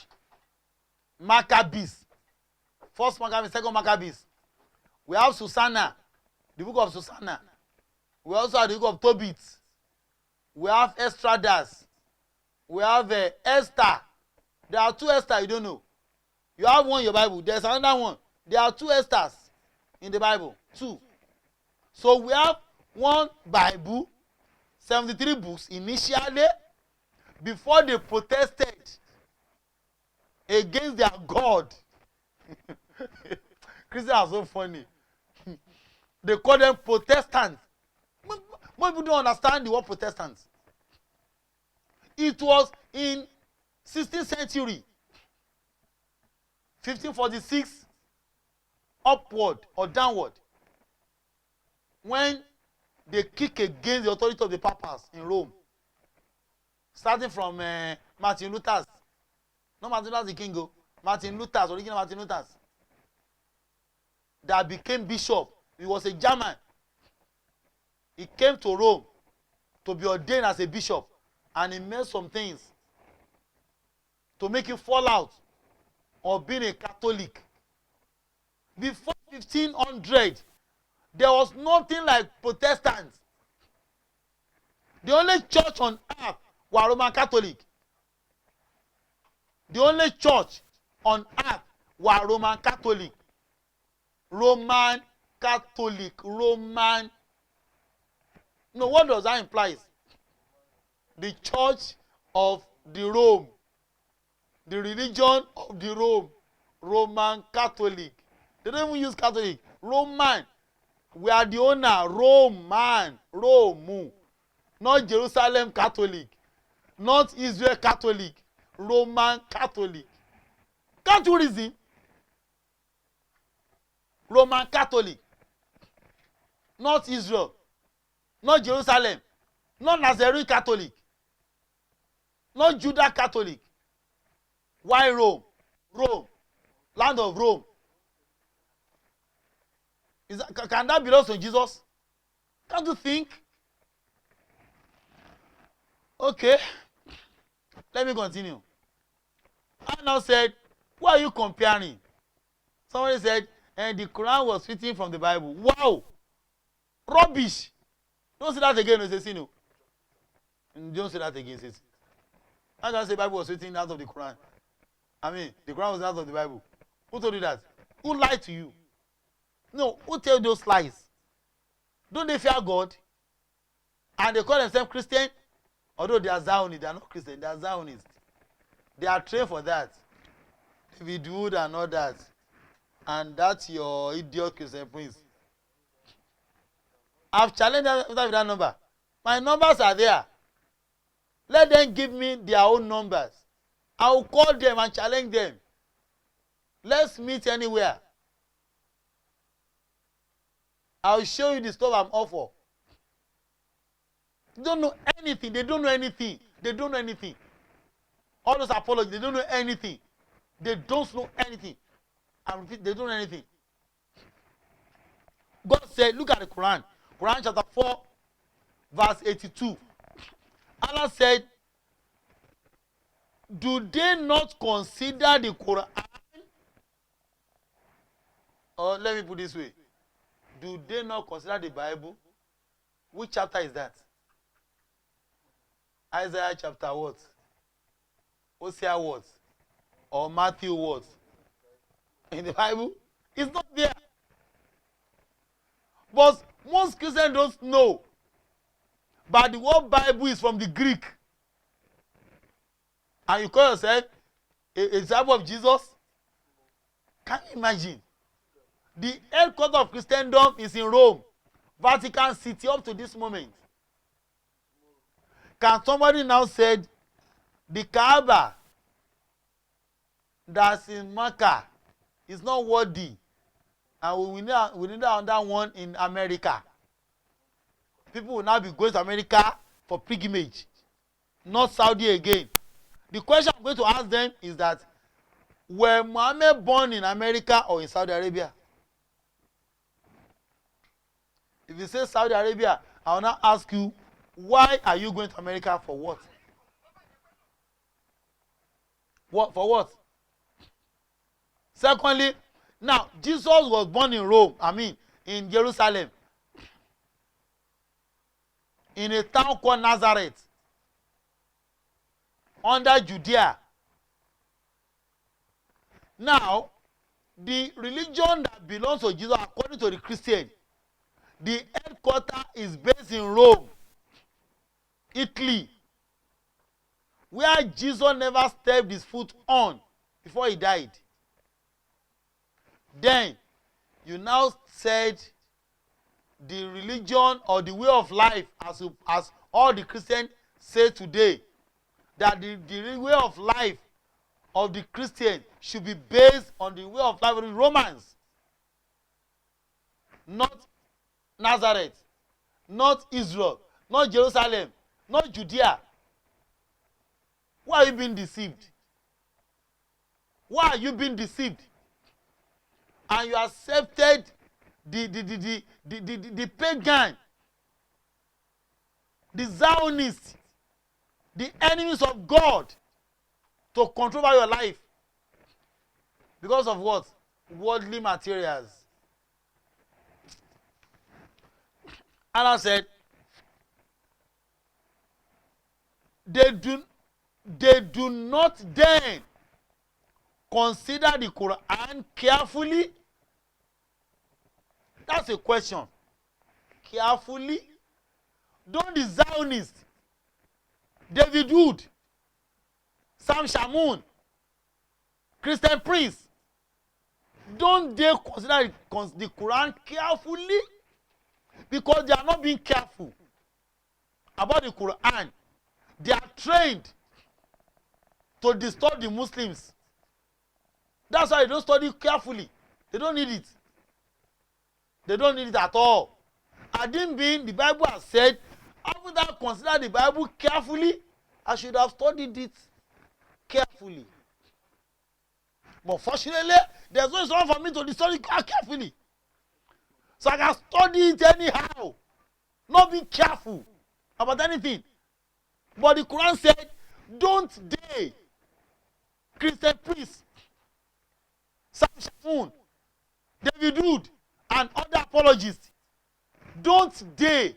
Maccabees. First Maccabees, second Maccabees. We have Susanna, the book of Susanna. We also have the book of Tobit. We have Estradas. We have Esther. There are 2 Esther you don't know. You have one in your Bible. There's another one. There are 2 Esthers in the Bible. 2. So we have one Bible, 73 books initially, before they protested against their God. Christians are so funny. They call them Protestants. Most people don't understand the word Protestants. It was in 16th century, 1546, upward or downward, when they kick against the authority of the papas in Rome, starting from Martin Luther's. Not Martin Luther the King, Martin Luther's, original Martin Luther's, that became bishop. He was a German. He came to Rome to be ordained as a bishop, and he made some things to make him fall out of being a Catholic. Before 1500, there was nothing like Protestants. The only church on earth was Roman Catholic. The only church on earth was Roman Catholic. Roman Catholic. Roman. No, what does that imply? The church of the Rome. The religion of the Rome. Roman Catholic. They don't even use Catholic. Roman. We are the owner. Roman. Rome. Not Jerusalem Catholic. Not Israel Catholic. Roman Catholic. Can't you reason? Roman Catholic. Not Israel. Not Jerusalem. Not Nazarene Catholic. Not Judah Catholic. Why Rome? Rome. Land of Rome. Can that belong to Jesus? Can't you think? Okay. Let me continue. I now said, what are you comparing? Somebody said, and the Quran was written from the Bible. Wow! Rubbish! Don't say that again, no, say no. Don't say that again, say. I can't say the Bible was written out of the Quran. I mean, the Quran was out of the Bible. Who told you that? Who lied to you? No, who tell those lies? Don't they fear God? And they call themselves Christian? Although they are Zionists, they are not Christian, they are Zionists. They are trained for that. Davidwood and all that. And that's your idiot christianprince. I've challenged them with that number. My numbers are there. Let them give me their own numbers. I will call them and challenge them. Let's meet anywhere. I'll show you the stuff I'm all for. They don't know anything. They don't know anything. They don't know anything. All those apologists, they don't know anything. They don't know anything. I repeat, they don't know anything. God said, look at the Quran. Quran chapter 4, verse 82. Allah said, do they not consider the Quran? Or let me put it this way. Do they not consider the Bible? Which chapter is that? Isaiah chapter what? Hosea what? Or Matthew what? In the Bible? It's not there. But most Christians don't know. But the word Bible is from the Greek. And you call yourself a disciple of Jesus? Can you imagine? The headquarters of Christendom is in Rome, Vatican City, up to this moment. Can somebody now say the Kaaba that's in Mecca is not worthy, and we need another one in America? People will now be going to America for pilgrimage, not Saudi again. The question I'm going to ask them is that, were Muhammad born in America or in Saudi Arabia? If you say Saudi Arabia, I will now ask you, why are you going to America for what? What for what? Secondly, now Jesus was born in Rome, in Jerusalem, in a town called Nazareth, under Judea. Now, the religion that belongs to Jesus, according to the Christian, the headquarters is based in Rome, Italy, where Jesus never stepped his foot on before he died. Then, you now said the religion or the way of life, as all the Christians say today, that the way of life of the Christian should be based on the way of life of the Romans, not Nazareth, not Israel, not Jerusalem, not Judea. Why are you being deceived? Why are you being deceived? And you accepted the pagan, the Zionists, the enemies of God, to control your life because of what? Worldly materials. Allah said, they do not then consider the Quran carefully. That's a question. Carefully? Don't the Zionists, Davidwood, Sam Shamoun, christianprince, don't they consider the Quran carefully? Because they are not being careful about the Quran. They are trained to distort the Muslims. That's why they don't study carefully. They don't need it. They don't need it at all. Hadn't been, the Bible has said, after that, consider the Bible carefully, I should have studied it carefully. But fortunately, there's no instruction for me to study carefully. So I can study it anyhow. Not being careful about anything. But the Quran said, don't they, christianprince, Sam Shamoun, Davidwood, and other apologists, don't they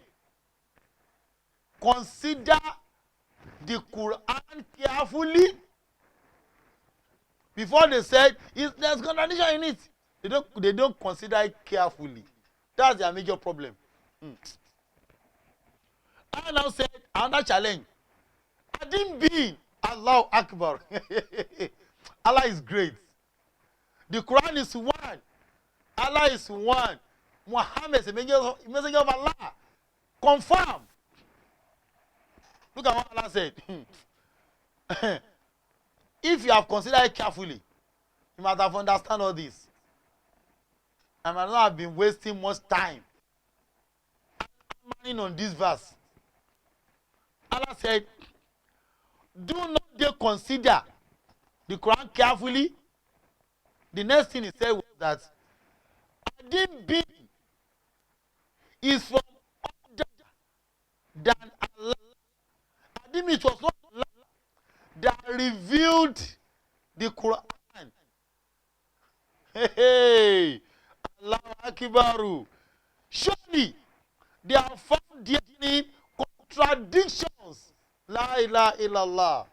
consider the Quran carefully? Before they said, there's contradiction in it. They don't consider it carefully. That's their major problem. I now said another challenge. I didn't be Allahu Akbar. Allah is great. The Quran is one. Allah is one. Muhammad is a messenger of Allah. Confirm. Look at what Allah said. If you have considered it carefully, you might have understand all this. I might not have been wasting much time standing on this verse. Allah said, do not they consider the Quran carefully? The next thing he said was that Adim being is from other than Allah. Adim, it was not Allah that revealed the Quran. Hey, Allahu Akbaru. Surely they have found there in contradictions. La ilaha illallah.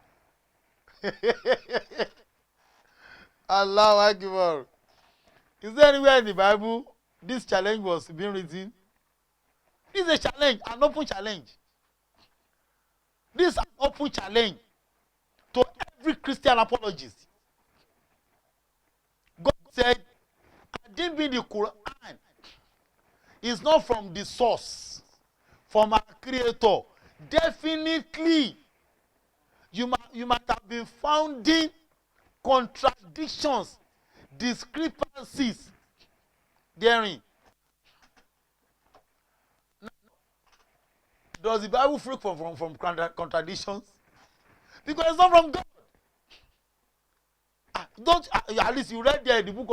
Allahu Akbar. Is there anywhere in the Bible this challenge was being written? This is a challenge, an open challenge. This is an open challenge to every Christian apologist. God said, I didn't mean the Quran is not from the source, from our creator. Definitely, you might have been finding contradictions, discrepancies therein. Does the Bible free from contradictions? Because it's not from God. Don't at least you read there the book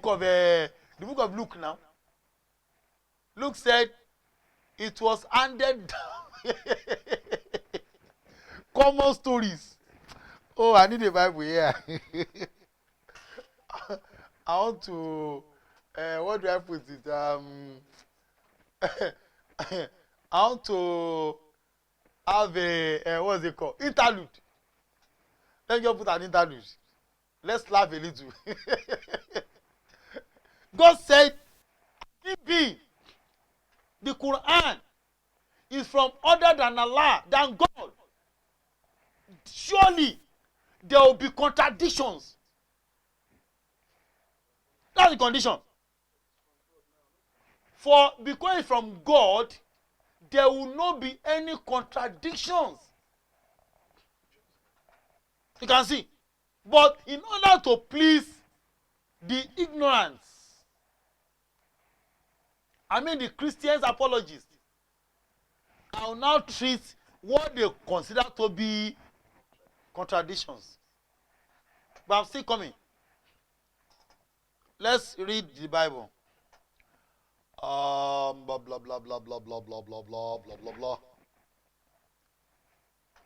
of Luke now. Luke said it was handed down. Common stories. Oh, I need a Bible here. I want to what do I put it? I want to have a what's it called? Interlude. Let me just put an interlude. Let's laugh a little. God said, "Be the Quran is from other than Allah, than God. Surely there will be contradictions." That's the condition. For because it's from God, there will not be any contradictions. You can see. But in order to please the ignorance, I mean the Christians apologists, I will now treat what they consider to be contradictions. But I'm still coming. Let's read the Bible. Blah blah blah blah blah blah blah blah blah blah blah blah.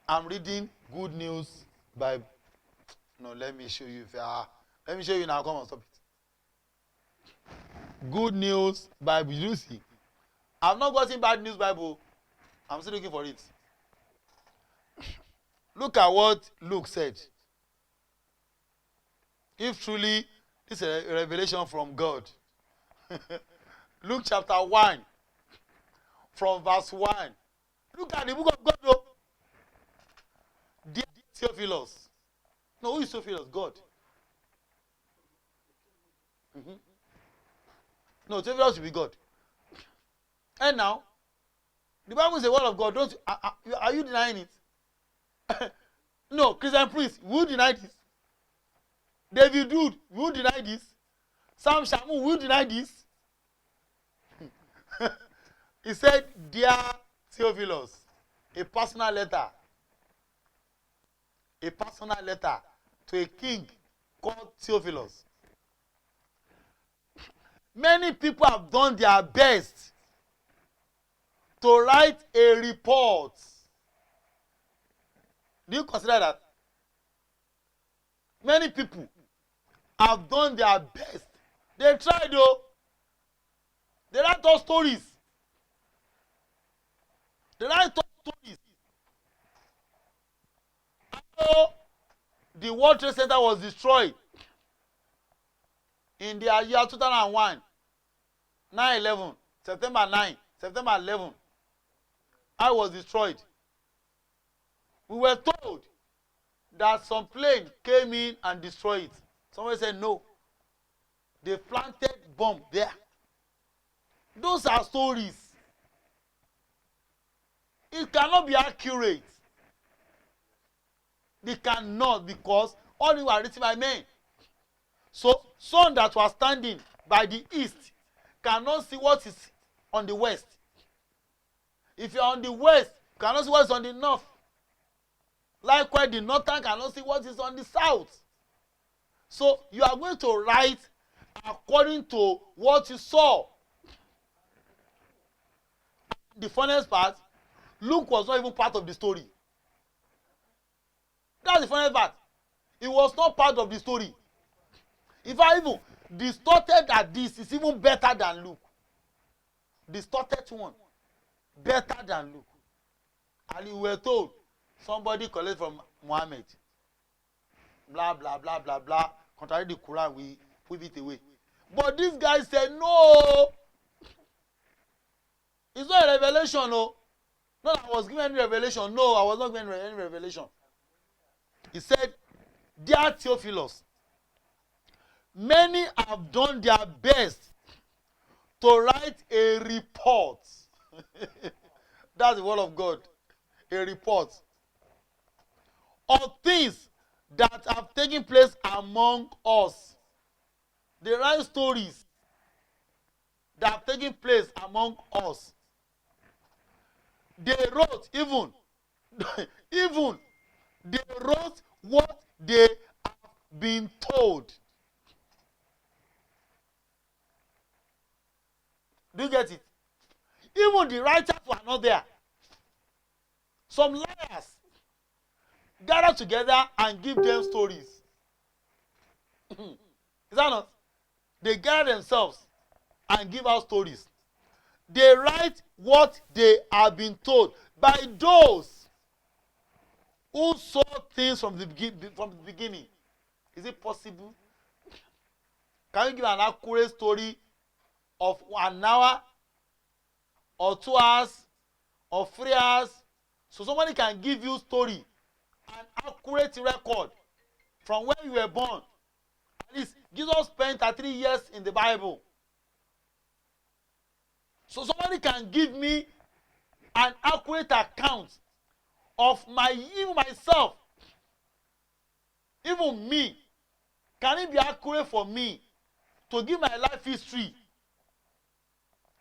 I'm reading Good News Bible. No, let me show you. Let me show you now. Come on, stop it. Good News Bible. You see, I've not gotten Bad News Bible. I'm still looking for it. Look at what Luke said. If truly this is a revelation from God. Luke chapter 1, from verse 1. Look at the book of God, though. Dear Theophilus. No, who is Theophilus? God. No, Theophilus should be God. And now, the Bible is the word of God. Don't are you denying it? No, christianprince, will you deny this? Davidwood, will you deny this? Sam Shamu, will you deny this? He said, "Dear Theophilus," a personal letter to a king called Theophilus. Many people have done their best to write a report. Do you consider that? Many people have done their best. They tried, though. They write all stories. How the World Trade Center was destroyed in the year 2001, 9/11, September 9, September 11. I was destroyed. We were told that some plane came in and destroyed it. Somebody said no. They planted bomb there. Those are stories. It cannot be accurate. They cannot, because all these were written by men. So sun that was standing by the east cannot see what is on the west. If you're on the west, you cannot see what is on the north. Likewise, the northern cannot see what is on the south. So you are going to write according to what you saw. The funniest part, Luke was not even part of the story. That's the funniest part. It was not part of the story. If I even distorted that this is even better than Luke. Distorted one. Better than Luke. And you were told somebody collect from Muhammad. Blah, blah, blah, blah, blah. Contrary the Quran, we put it away. But this guy said, no. It's not a revelation, no. No, I was given any revelation. No, I was not given any revelation. He said, dear Theophilus, many have done their best to write a report. That's the word of God. A report of things that have taken place among us. They write stories that have taken place among us. They wrote even they wrote what they have been told. Do you get it? Even the writers were not there. Some liars gather together and give them stories. Is that not? They gather themselves and give out stories. They write what they have been told by those who saw things from the beginning. Is it possible? Can you give an accurate story of 1 hour or 2 hours or 3 hours? So somebody can give you story, an accurate record from when you were born. At least Jesus spent 3 years in the Bible. So somebody can give me an accurate account of even myself, even me. Can it be accurate for me to give my life history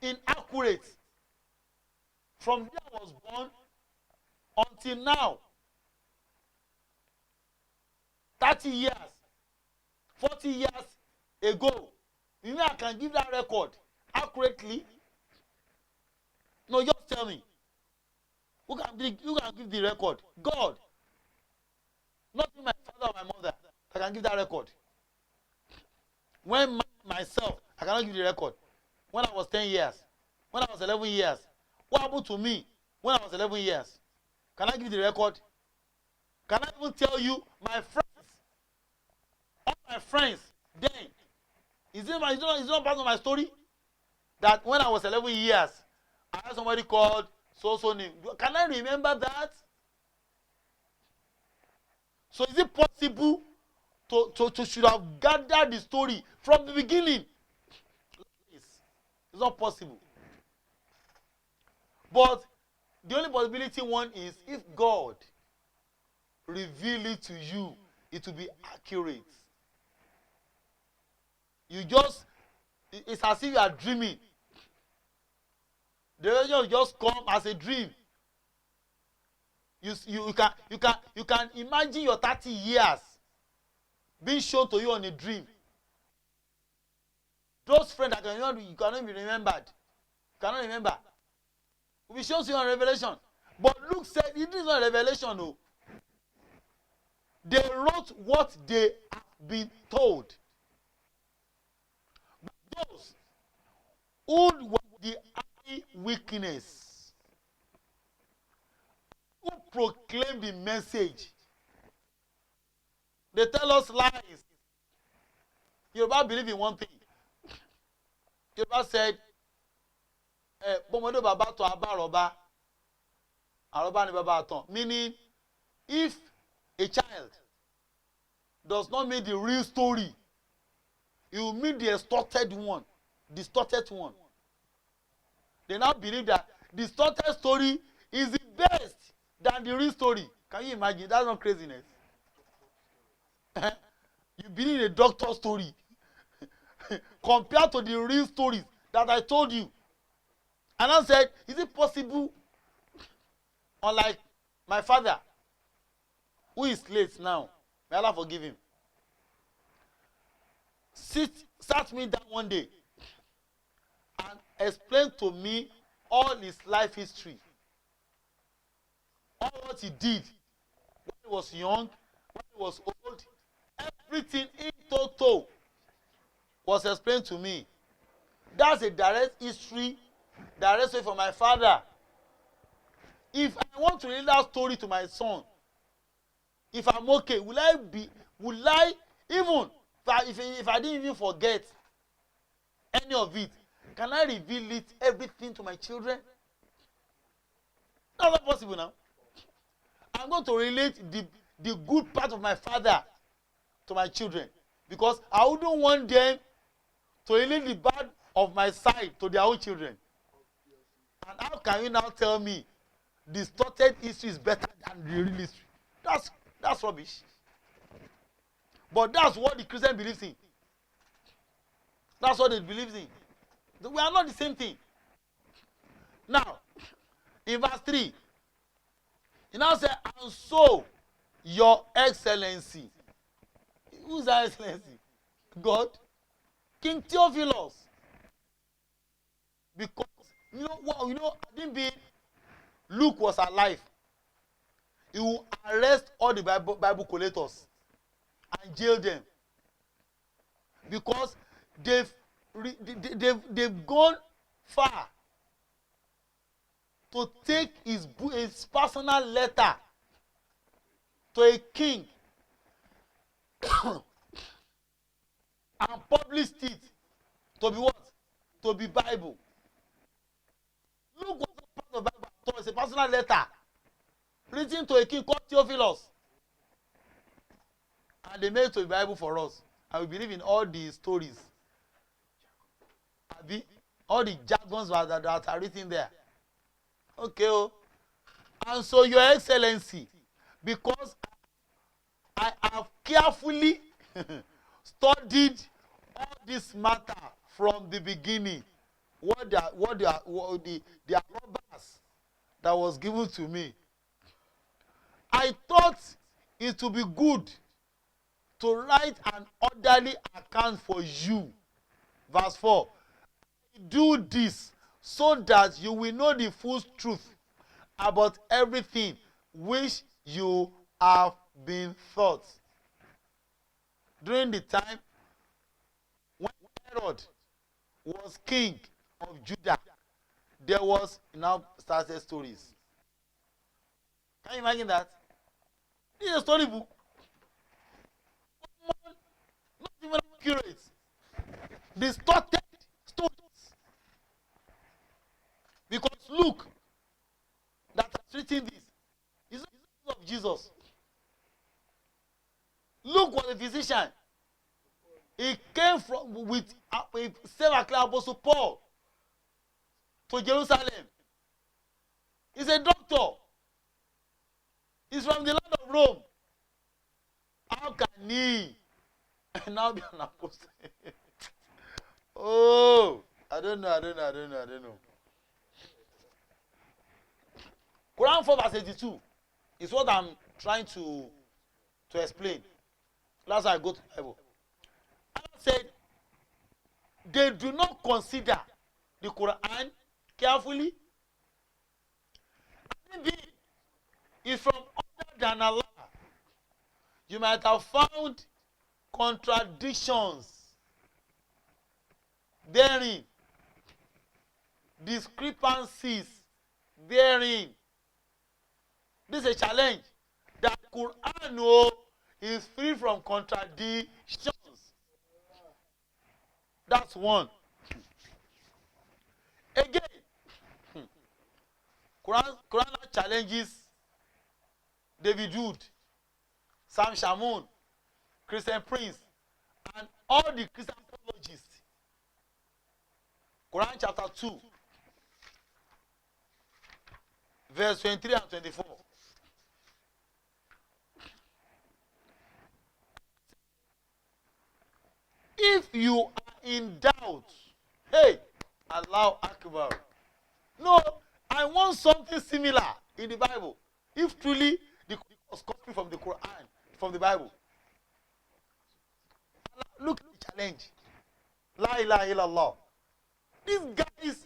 inaccurate from the day I was born until now? 30 years, 40 years ago. You mean I can give that record accurately? No, just tell me. Who can give the record? God. Not my father or my mother. I can give that record. When myself, I cannot give the record. When I was 10 years, when I was 11 years, what happened to me when I was 11 years? Can I give the record? Can I even tell you my friends? All my friends then. Is it not part of my story? That when I was 11 years, I had somebody called so name. Can I remember that? So is it possible to should have gathered the story from the beginning? It's not possible. But the only possibility one is if God reveal it to you, it will be accurate. It's as if you are dreaming. The revelation will just come as a dream. You can imagine your 30 years being shown to you on a dream. Those friends that you cannot be remembered. Cannot remember. Will be shown to you on Revelation. But Luke said it is not Revelation, no. They wrote what they have been told. But those who were the weakness, who proclaim the message, they tell us lies. Yoruba believe in one thing. Yoruba said, "Bomodo baba to abaroba, aroba ni baba aton." Meaning, if a child does not mean the real story, he will mean the distorted one. They now believe that the distorted story is the best than the real story. Can you imagine? That's not craziness. You believe in a doctor story compared to the real stories that I told you. And I said, is it possible Unlike my father, who is late now, may Allah forgive him, sat me down one day and explained to me all his life history, all what he did when he was young, when he was old, everything in total was explained to me. That's a direct history, direct way from my father. If I want to read that story to my son, if I'm okay, will I even if I didn't even forget any of it, can I reveal it, everything to my children? That's not possible now. I'm going to relate the good part of my father to my children, because I wouldn't want them to relate the bad of my side to their own children. And how can you now tell me distorted history is better than the real history? That's rubbish. But that's what the Christian believes in. That's what they believe in. We are not the same thing. Now, in verse 3, he now said, and so, your excellency. Who's that excellency? God? King Theophilus. Because, I didn't be Luke was alive, he will arrest all the Bible collectors and jail them, because they've gone far to take his personal letter to a king and published it to be what? To be Bible. Luke was not part of the Bible at all. It's a personal letter written to a king called Theophilus. And they made it to the Bible for us. And we believe in all the stories. All the jargons that are written there. Okay. Oh. And so, Your Excellency, because I have carefully studied all this matter from the beginning, the robbers that was given to me, I thought it would be good to write an orderly account for you. Verse 4. Do this so that you will know the full truth about everything which you have been taught. During the time when Herod was king of Judah, there was, now started stories. Can you imagine that? This is a storybook. Not even accurate. Distorted stories. Because Luke, that has written this, is not of Jesus. Luke was a physician. He came with self-acclaimed Apostle Paul to Jerusalem. He's a doctor. He's from the land of Rome. How can he now be an apostle? Oh, I don't know. Quran 4 verse 82 is what I'm trying to explain. That's why I go to the Bible. Allah said, they do not consider the Quran carefully. Maybe it's from other than Allah. You might have found contradictions therein, discrepancies therein. This is a challenge. That Quran is free from contradictions. That's one. Again, Quran challenges Davidwood, Sam Shamoun, christianprince, and all the Christian apologists. Quran chapter 2, verse 23 and 24. If you are in doubt, hey, Allahu Akbar. No, I want something similar. in the Bible. If truly the Quran was copied from the Quran, from the Bible. Look at the challenge. La ilaha illallah. These guys has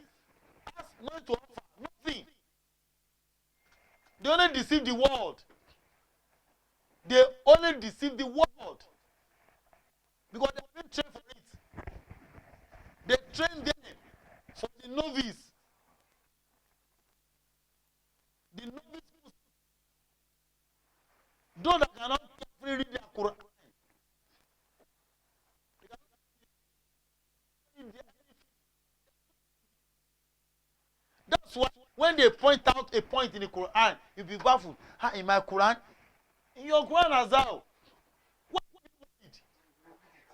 nothing to offer. Nothing. They only deceive the world. They only deceive the world. Because they have been trained for it. They train them for the novice. The novice, those that cannot carefully read their Quran. That's why when they point out a point in the Quran, you'll be baffled. In my Quran? In your Quran as well. What did?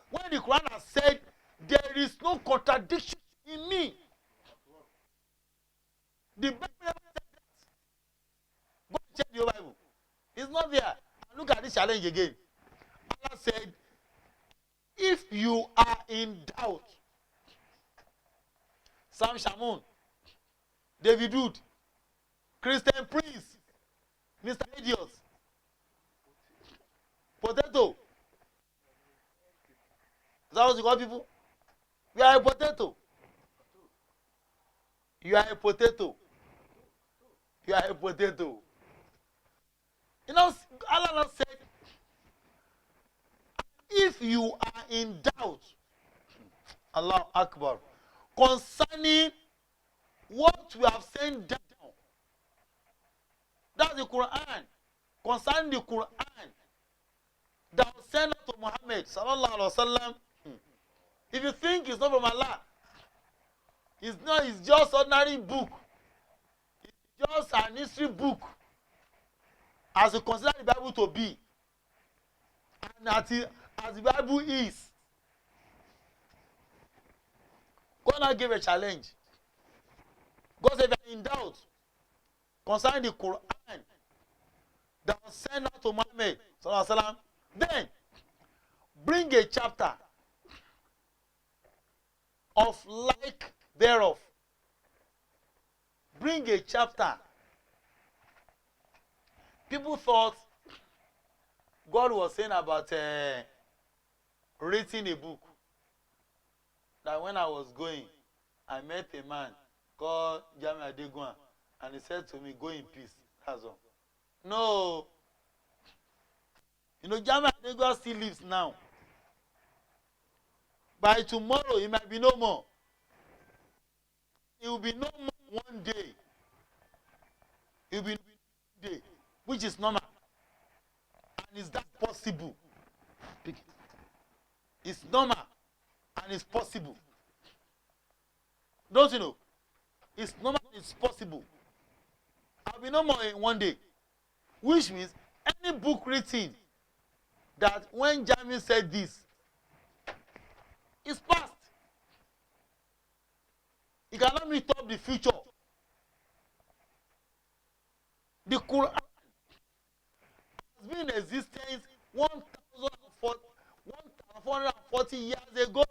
When the Quran has said, there is no contradiction in me. The Bible never said that. Go and check your Bible. It's not there. And look at this challenge again. Allah said, if you are in doubt, Sam Shamoun, Davidwood, Christian Prince, Mr. Idiot, Potato. Is that what you call people? You are a potato. You are a potato. You are a potato. You know, Allah said, if you are in doubt, Allah Akbar, concerning what we have sent down, that's the Quran, concerning the Quran that was sent out to Muhammad sallallahu alaihi wasallam. If you think it's not from Allah, it's not. It's just ordinary book. It's just an history book, as you consider the Bible to be, and as the Bible is. God now gave a challenge. God said, if you are in doubt concerning the Quran that was sent out to Muhammad sallallahu alaihi wasallam, then bring a chapter of like thereof. Bring a chapter. People thought God was saying about writing a book. That when I was going, I met a man called Jamiu Adegwan, and he said to me, go in peace. That's all. No. You know, Jamiu Adegwan still lives now. By tomorrow, he might be no more. He will be no more one day. He will be no one day, which is normal. And is that possible? It's normal and it's possible. Don't you know? It's normal and it's possible. I'll be no more in one day. Which means any book written that when Jamiu said this, it's past. It cannot meet up the future. The Quran has been in existence 1,440 years ago.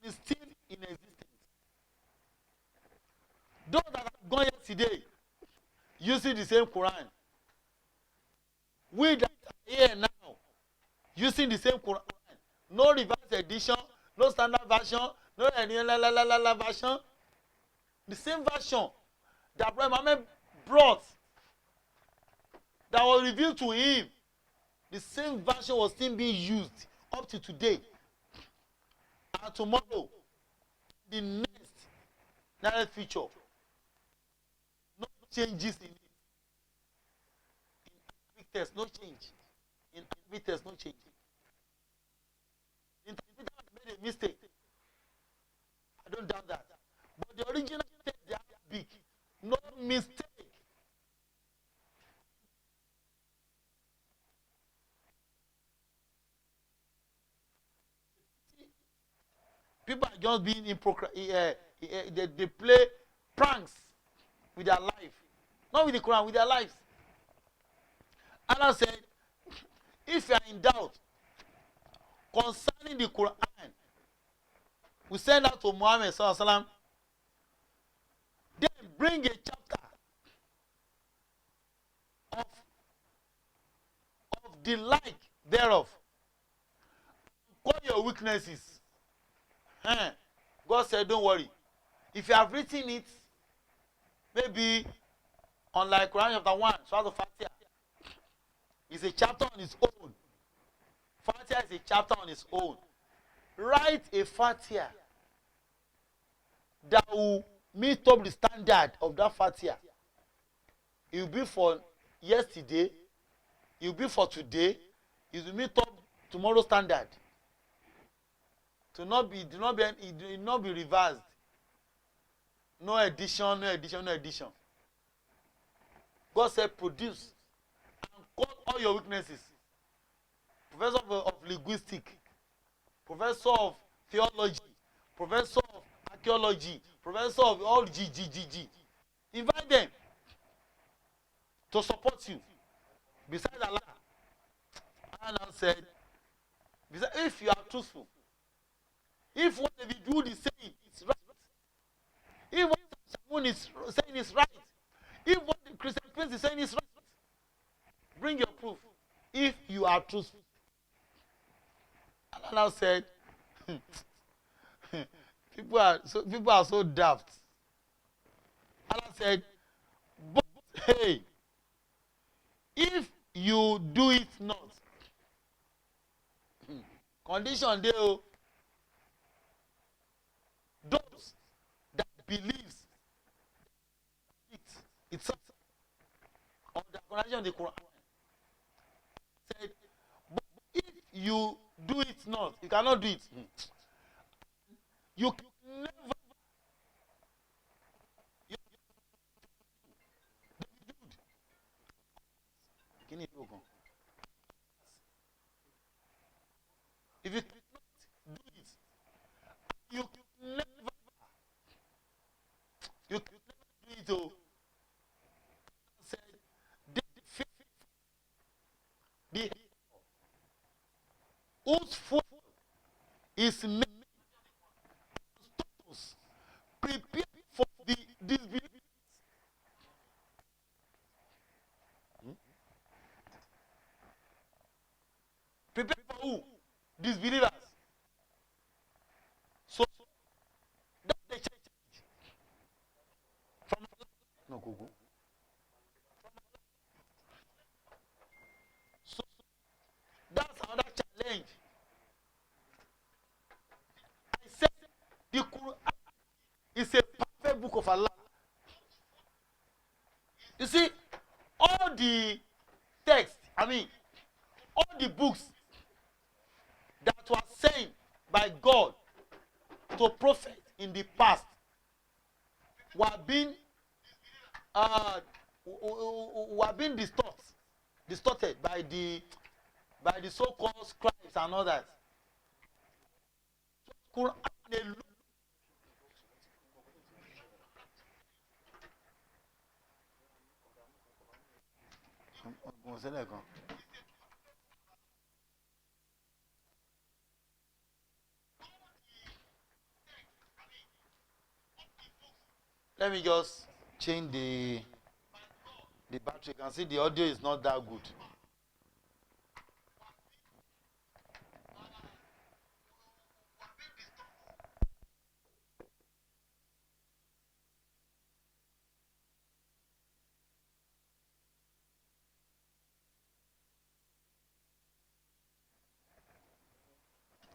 It's still in existence. Those that have gone yesterday using the same Quran, we that are here now using the same Quran, no reverse edition, no standard version, no version, the same version that Prophet Muhammad brought, that was revealed to him, the same version was still being used up to today. And tomorrow, the next future, no changes in it. In Arabic text, no change. In Arabic text, no change. Interpreter made a mistake. I don't doubt that. But the original text, they are big. No mistake. People are just being they play pranks with their life. Not with the Quran, with their lives. Allah said, if you are in doubt concerning the Quran, we send out to Muhammad sallallahu alaihi wasallam, bring a chapter of the like thereof. Call your weaknesses. God said, don't worry. If you have written it, maybe on like Quran chapter 1, Surah Al-Fatiha, it's a chapter on its own. Fatiha is a chapter on its own. Write a Fatiha that will meet up the standard of that Fatiha. It will be for yesterday, it will be for today, it will meet up tomorrow's standard. To not be, it will not be reversed. No addition, no addition, no addition. God said, produce and call all your weaknesses. Professor of linguistics, professor of theology, professor of archaeology, professor of all G. Invite them to support you. Besides Allah, Allah said, if you are truthful, if what Davidwood is saying is right, if what Ustazjamiu is saying is right, if what the christianprince is saying is right, bring your proof. If you are truthful. Allah said, people are so daft. Allah said, but hey, if you do it not, condition there, those that believes it's on the condition of the Qur'an said, but if you do it not, you cannot do it. You can never. If you cannot do it, you can never. You can never do it. Oh, said the whose food is made prepare for the disbelievers. Prepare for who? Disbelievers. So that's the change from no Google. So that's another challenge. I said the Qur'an is a perfect book of Allah. You see, all the texts, all the books that were sent by God to prophets in the past were being distorted by the so-called scribes and others. Quran alone. Let me just change the battery. You can see the audio is not that good.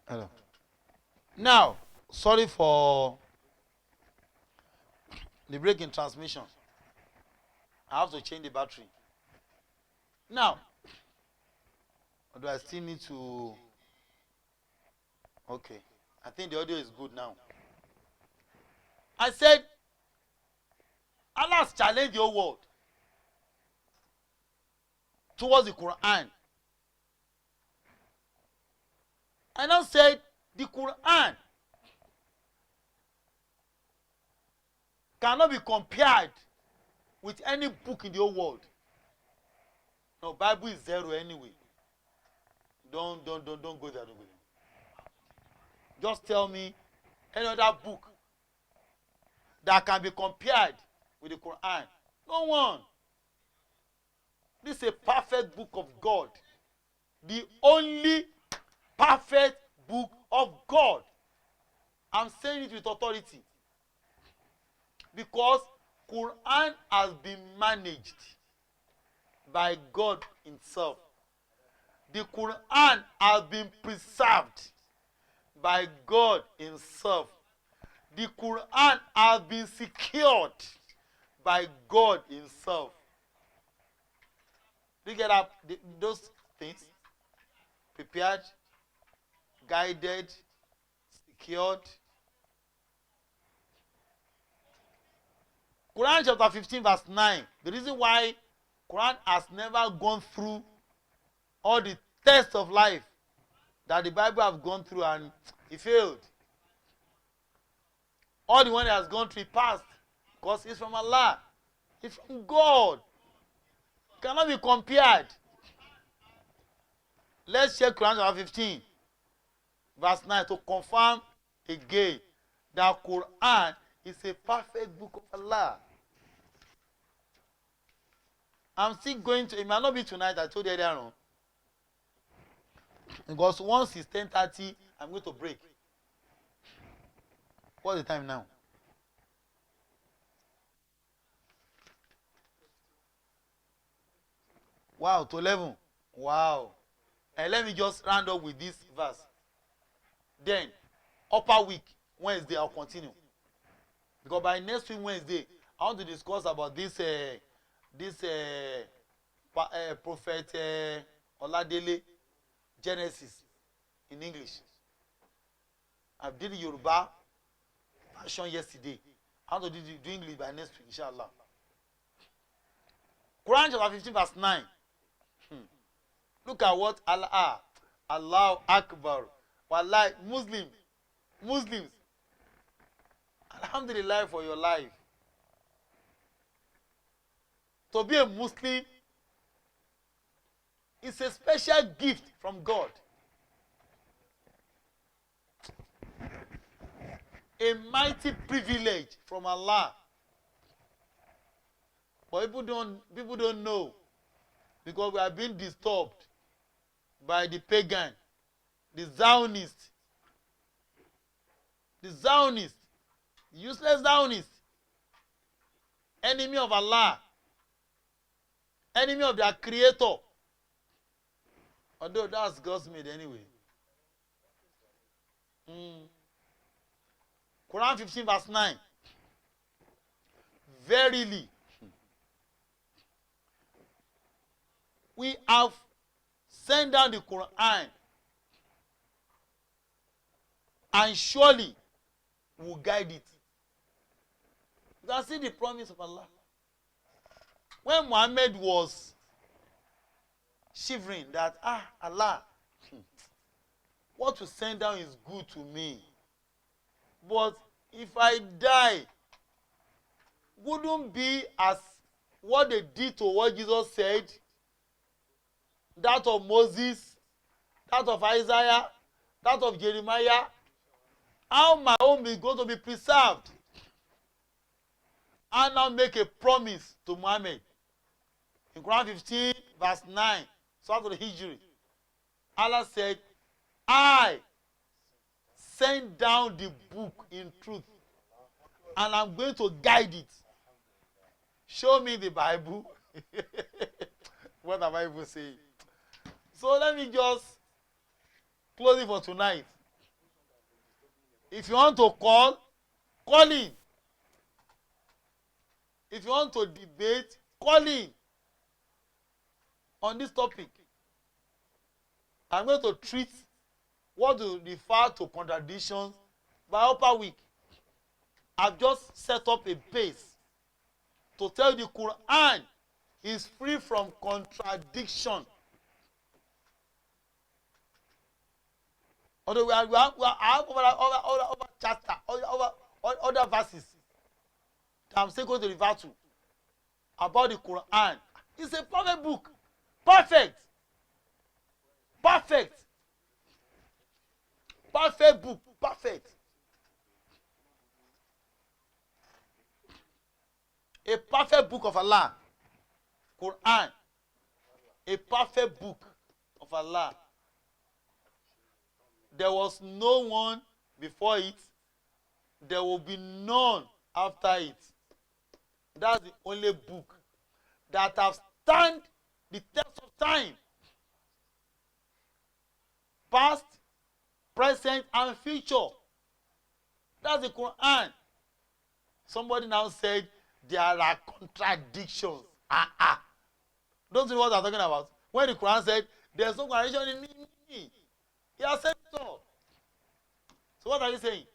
Hello. Now, sorry for the break in transmission. I have to change the battery. Now, or do I still need to? Okay, I think the audio is good now. I said, Allah has challenged your world towards the Quran. I now said the Quran cannot be compared with any book in the whole world. No, Bible is zero anyway. Don't go there. Don't go there. Just tell me any other book that can be compared with the Quran? No one. This is a perfect book of God. The only perfect book of God. I'm saying it with authority. Because Quran has been managed by God himself. The Quran has been preserved by God himself. The Quran has been secured by God himself. Do you get up those things? Prepared, guided, secured. Quran chapter 15 verse 9. The reason why Quran has never gone through all the tests of life that the Bible have gone through and it failed. All the one that has gone through it passed because it's from Allah. It's from God. It cannot be compared. Let's check Quran chapter 15 verse 9 to confirm again that Quran is a perfect book of Allah. I'm still going to, it might not be tonight, I told you earlier on. Because once it's 10:30, I'm going to break. What's the time now? Wow, to 11. Wow. And let me just round up with this verse. Then, upper week, Wednesday, I'll continue. Because by next week, Wednesday, I want to discuss about this prophet Oladele Genesis in English. I did Yoruba version yesterday. I want to do English by next week, inshallah. Quran chapter 15 verse 9. Look at what Allah Akbar. Wallahi, Muslims. Alhamdulillah for your life. To be a Muslim is a special gift from God. A mighty privilege from Allah. But people don't know because we are being disturbed by the pagan, the Zionist, useless Zionist, enemy of Allah, enemy of their creator. Although that's God's made anyway. Quran 15 verse 9. Verily, we have sent down the Quran and surely will guide it. You can see the promise of Allah. When Muhammad was shivering that, Allah, what you send down is good to me. But if I die, wouldn't be as what they did to what Jesus said, that of Moses, that of Isaiah, that of Jeremiah, how my own is going to be preserved. I now make a promise to Muhammad. In Quran 15 verse 9, Surah Al-Hijr, Allah said, I send down the book in truth and I'm going to guide it. Show me the Bible. What the Bible saying? So let me just close it for tonight. If you want to call in. If you want to debate, call in on this topic. I'm going to treat what to refer to contradictions by upper week. I've just set up a base to tell you the Quran is free from contradiction. Although we have over chapter, other verses that I'm still going to refer to about the Quran. It's a perfect book. Perfect book. Perfect. A perfect book of Allah. Qur'an. A perfect book of Allah. There was no one before it. There will be none after it. That's the only book that have stand the test of time. Past, present, and future. That's the Quran. Somebody now said there are contradictions. Don't you know what I'm talking about? When the Quran said there's no contradiction in me, he has said it all. So what are you saying?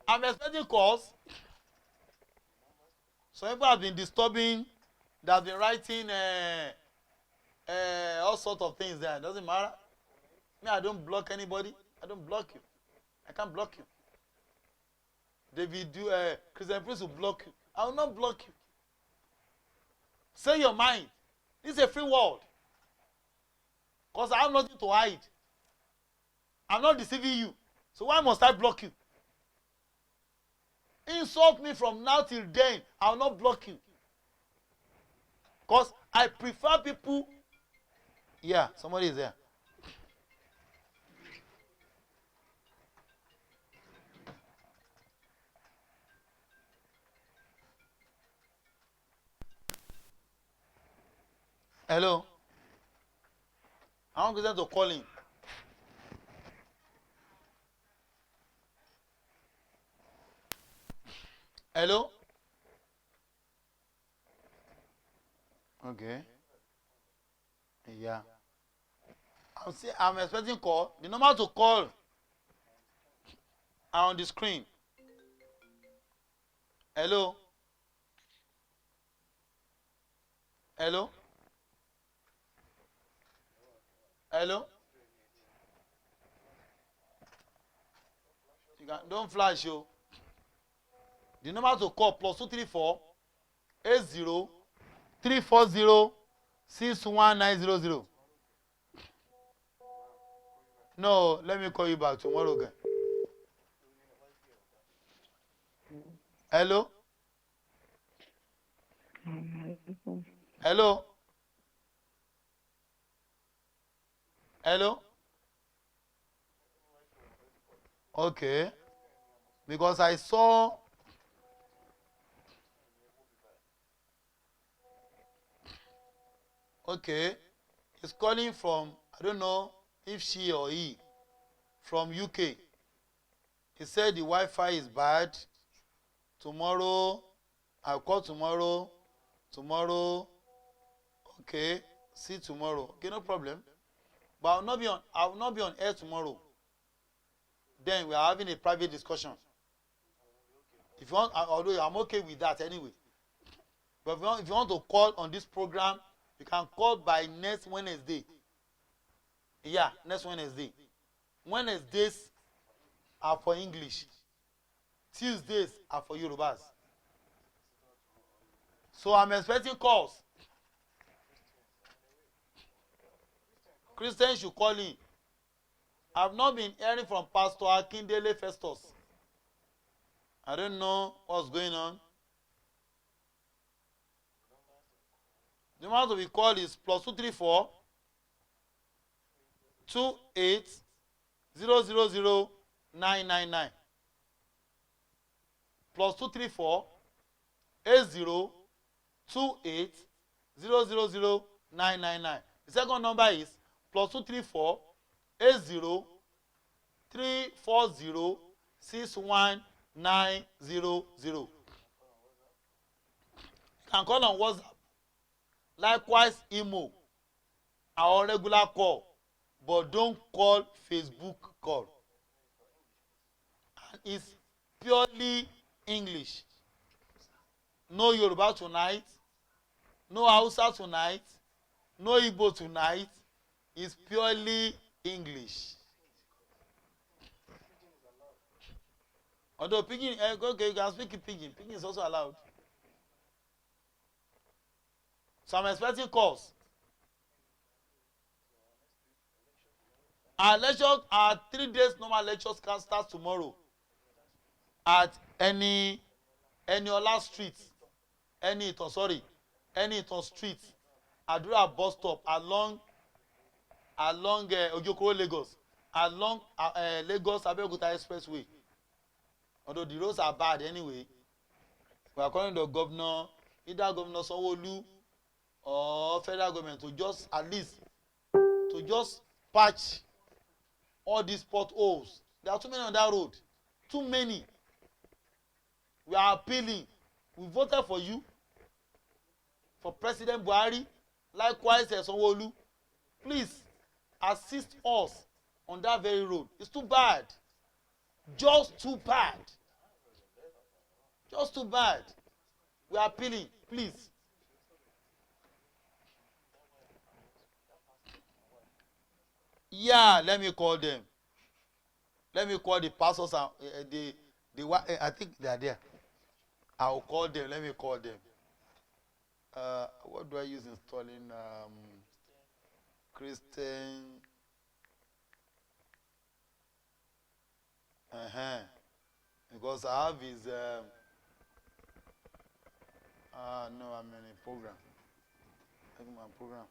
I'm expecting calls. Some people have been disturbing, they have been writing all sorts of things there. It doesn't matter. Me, I don't block anybody. I don't block you. I can't block you. Christianprince will block you. I will not block you. Say your mind. This is a free world. Because I have nothing to hide. I'm not deceiving you. So why must I block you? Insult me from now till then. I will not block you. Because I prefer people. Yeah, somebody is there. Hello. I want Christian to call in. Hello. Okay. Yeah. I'm expecting call. The number to call are on the screen. Hello. Hello. Hello. Don't flash you. The number to call +234 80 340 61900. No, let me call you back tomorrow again. Hello. Hello. Hello. Okay. Because I saw. Okay. He's calling from, I don't know if she or he, from UK. He said the Wi-Fi is bad. Tomorrow, I'll call tomorrow. Tomorrow. Okay. See tomorrow. Okay, no problem. But I will not be on air tomorrow. Then we are having a private discussion. If you want, although I'm okay with that anyway. But if you want to call on this program, you can call by next Wednesday. Yeah, next Wednesday. Wednesdays are for English. Tuesdays are for Yorubas. So I'm expecting calls. Christians should call in. I've not been hearing from Pastor Akindele Festus. I don't know what's going on. The number to be called is +234 28 000 999. +234 80 28 000 999. The second number is +234 80 340 61900. You can call on WhatsApp. Likewise, email our regular call, but don't call Facebook call. And it's purely English. No Yoruba tonight, no Hausa tonight, no Igbo tonight. It's purely English. Although Pidgin, okay, you can speak Pidgin. Pidgin is also allowed. So I'm expecting calls. Our 3 days normal lectures can start tomorrow at Eniola Street, Anything street, Adura bus stop along Ojokoro Lagos, along Lagos Abeokuta Expressway. Although the roads are bad anyway, we are calling the governor, either Governor Sanwo-Olu or federal government, to just at least to just patch all these potholes. There are too many on that road. Too many. We are appealing. We voted for you, for President Buhari, likewise Sanwo-Olu. Please assist us on that very road. It's too bad. Just too bad. Just too bad. We are appealing. Please. Yeah, let me call them. Let me call the pastors and I think they are there. I will call them. Let me call them. What do I use installing Christian? Because I have his no, I'm in a program. I'm in my program.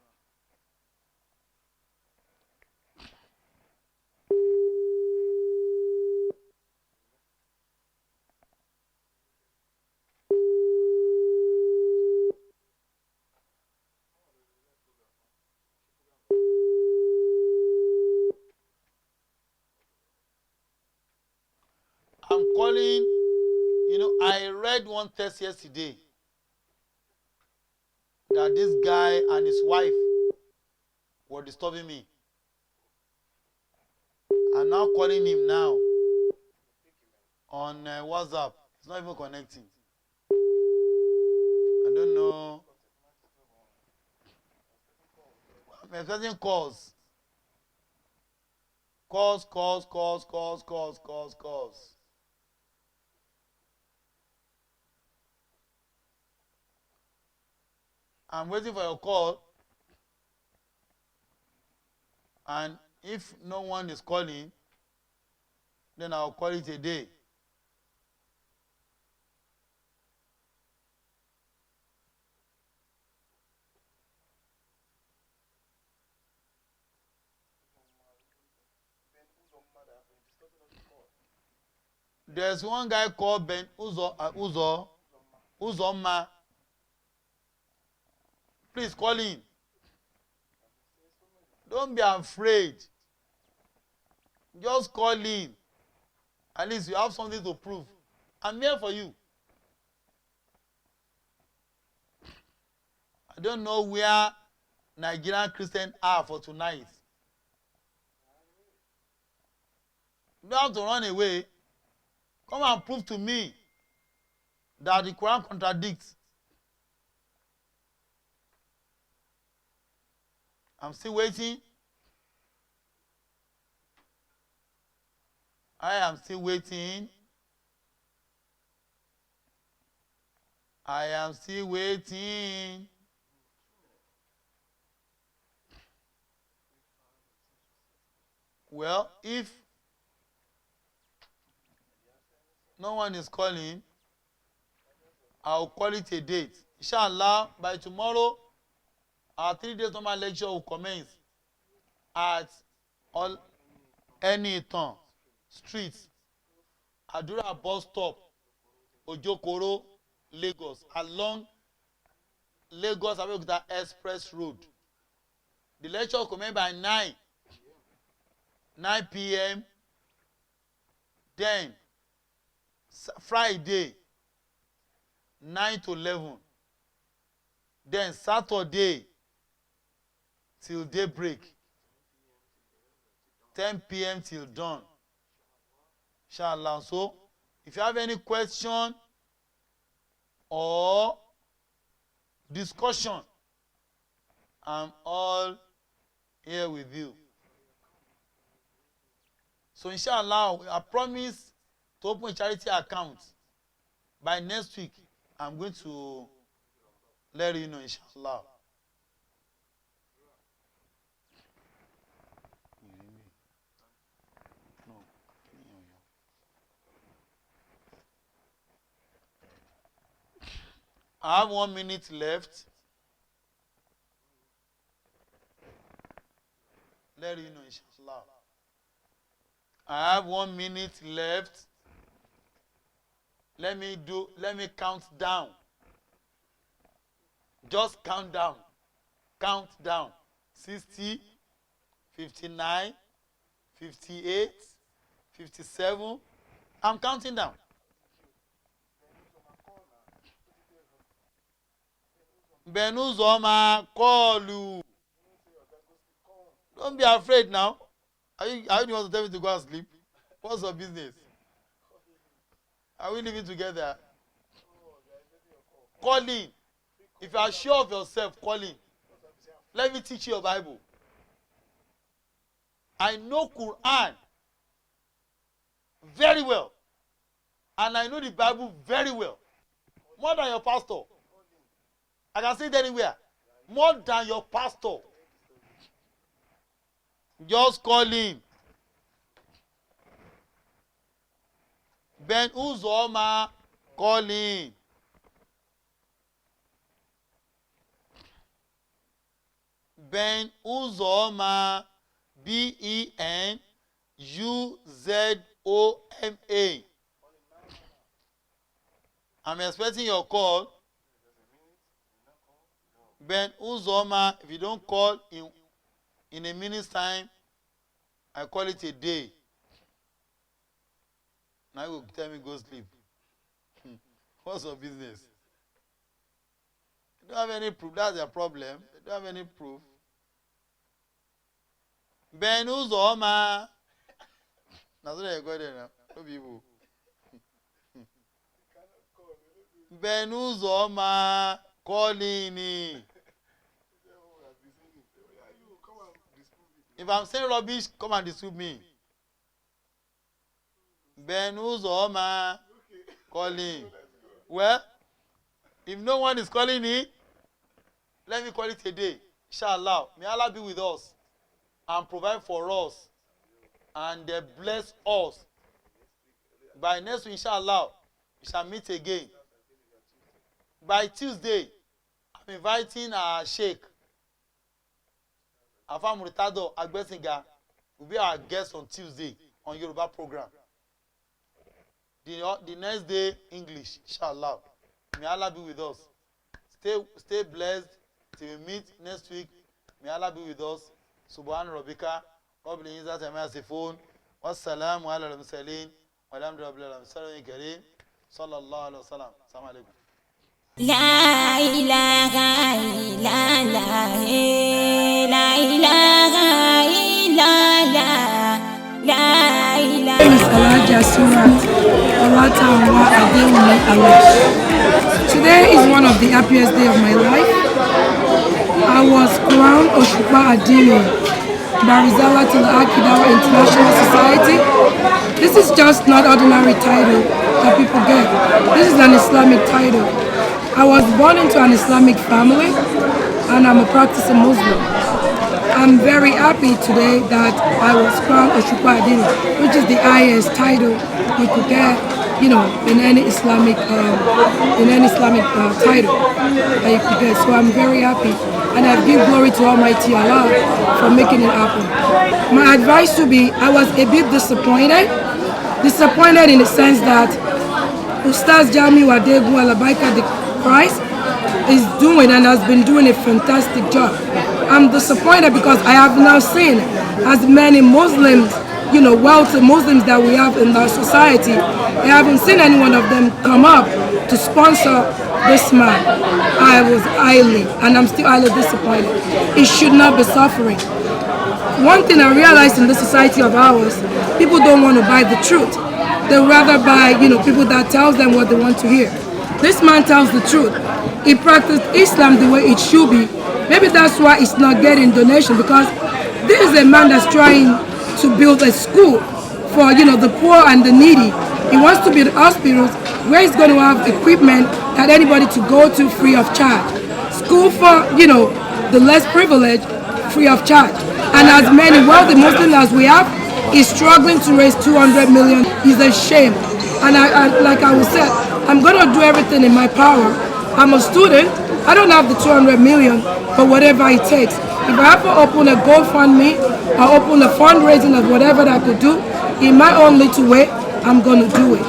I'm calling, I read one text yesterday that this guy and his wife were disturbing me. I'm now calling him now on WhatsApp. It's not even connecting. I don't know. I'm expecting calls. Calls. I'm waiting for your call, and if no one is calling, then I'll call it a day. There's one guy called Ben Uzoma. Please call him. Don't be afraid. Just call him. At least you have something to prove. I'm here for you. I don't know where Nigerian Christians are for tonight. You don't have to run away. Come and prove to me that the Quran contradicts. I'm still waiting. I am still waiting. I am still waiting. Well, if no one is calling, I'll call it a date. Inshallah, by tomorrow, our 3 days normal lecture will commence at Anyton Street, Adura bus stop, Ojokoro, Lagos, along Lagos Abeokuta Express Road. The lecture will commence by 9 p.m. Then Friday 9 to 11. Then Saturday till daybreak, 10 p.m. till dawn. Inshallah. So, if you have any question or discussion, I'm all here with you. So, inshallah, I promise to open a charity account by next week. I'm going to let you know, inshallah. I have 1 minute left. Let you know, inshallah. I have 1 minute left. Let me count down. Just count down. Count down. 60, 59, 58, 57. I'm counting down. Benuzoma, call you. Don't be afraid now. Are you want to tell me to go and sleep? What's your business? Are we living together? Call in. If you are sure of yourself, call in. Let me teach you your Bible. I know Qur'an very well. And I know the Bible very well. More than your pastor. I can say it anywhere. More than your pastor. Just call in. Ben Uzoma, call in. Ben Uzoma, BENUZOMA. I'm expecting your call. Ben Uzoma, if you don't call in a minute's time, I call it a day. Now you will tell me go sleep. What's your business? You don't have any proof. That's your problem. You don't have any proof. Ben Uzoma. Now so you go there now. No people. Ben Uzoma calling. If I'm saying rubbish, come and disturb me. Ben Uzoma calling. Well, if no one is calling in, let me call it a day. Inshallah. May Allah be with us and provide for us and bless us. By next week, inshallah, we shall meet again. By Tuesday, I'm inviting our Sheikh, Afa Muritado Agbesinga, will be our guest on Tuesday on Yoruba program. The next day, English, inshallah. May Allah be with us. Stay blessed till we meet next week. May Allah be with us. Subhan Rabbika, Rabbil Izzati amma yasifun, wassalamu ala al-mursalin, walhamdulillahi rabbil alamin. Sallallahu alaihi wasallam. Assalamu alaikum. La ilaha illallah, la ilaha illallah, la ilaha. My name is Alajasura. Today is one of the happiest days of my life. I was crowned Oshupa Adini by RISALATUL International Society. This is just not ordinary title that people get. This is an Islamic title. I was born into an Islamic family and I'm a practicing Muslim. I'm very happy today that I was crowned Oshupa Adini, which is the highest title you could get, in any Islamic title that you could get. So I'm very happy, and I give glory to Almighty Allah for making it happen. My advice would be, I was a bit disappointed in the sense that Ustazjamiu the Christ is doing and has been doing a fantastic job. I'm disappointed because I have now seen as many Muslims, wealthy Muslims that we have in our society, I haven't seen any one of them come up to sponsor this man. I was highly, and I'm still highly disappointed. He should not be suffering. One thing I realized in this society of ours, people don't want to buy the truth. They rather buy, people that tells them what they want to hear. This man tells the truth. He practiced Islam the way it should be. Maybe that's why he's not getting donation, because this is a man that's trying to build a school for the poor and the needy. He wants to build hospitals where he's going to have equipment that anybody to go to free of charge. School for the less privileged free of charge. And as many wealthy Muslims as we have, he's struggling to raise 200 million. It's a shame. And like I was said, I'm going to do everything in my power I'm a student. I don't have the 200 million, but whatever it takes. If I have to open a GoFundMe or open a fundraising of whatever that I could do, in my own little way, I'm going to do it.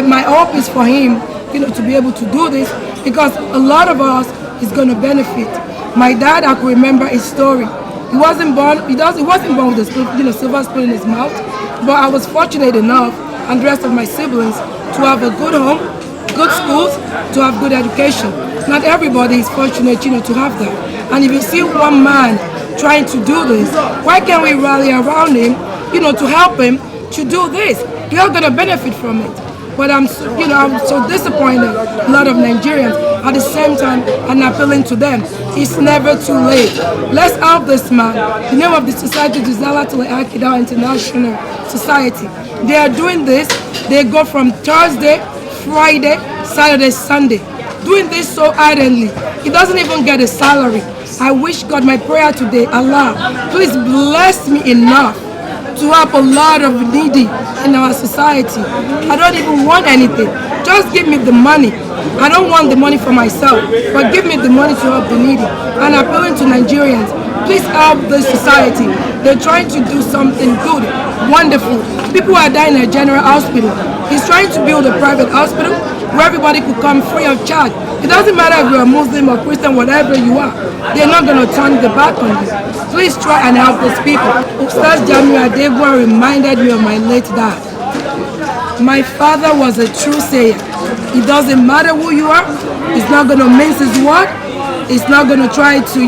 My hope is for him, to be able to do this, because a lot of us is going to benefit. My dad, I can remember his story. He wasn't born. He wasn't born with a silver spoon in his mouth. But I was fortunate enough, and the rest of my siblings, to have a good home, good schools, to have good education. Not everybody is fortunate, to have that. And if you see one man trying to do this, why can't we rally around him, to help him to do this? We are going to benefit from it. But I'm so disappointed. A lot of Nigerians, at the same time, and appealing to them. It's never too late. Let's help this man. The name of the society is RISALATUL International Society. They are doing this. They go from Thursday, Friday, Saturday, Sunday. Doing this so ardently. He doesn't even get a salary. I wish God, my prayer today, Allah, please bless me enough to help a lot of needy in our society. I don't even want anything. Just give me the money. I don't want the money for myself, but give me the money to help the needy. And appealing to Nigerians, please help this society. They're trying to do something good, wonderful. People are dying in a general hospital. He's trying to build a private hospital where everybody could come free of charge. It doesn't matter if you're a Muslim or Christian, whatever you are. They're not going to turn the back on you. Please try and help these people. Ustazjamiu reminded me of my late dad. My father was a true sayer. It doesn't matter who you are. He's not going to mince his word. He's not going to try to,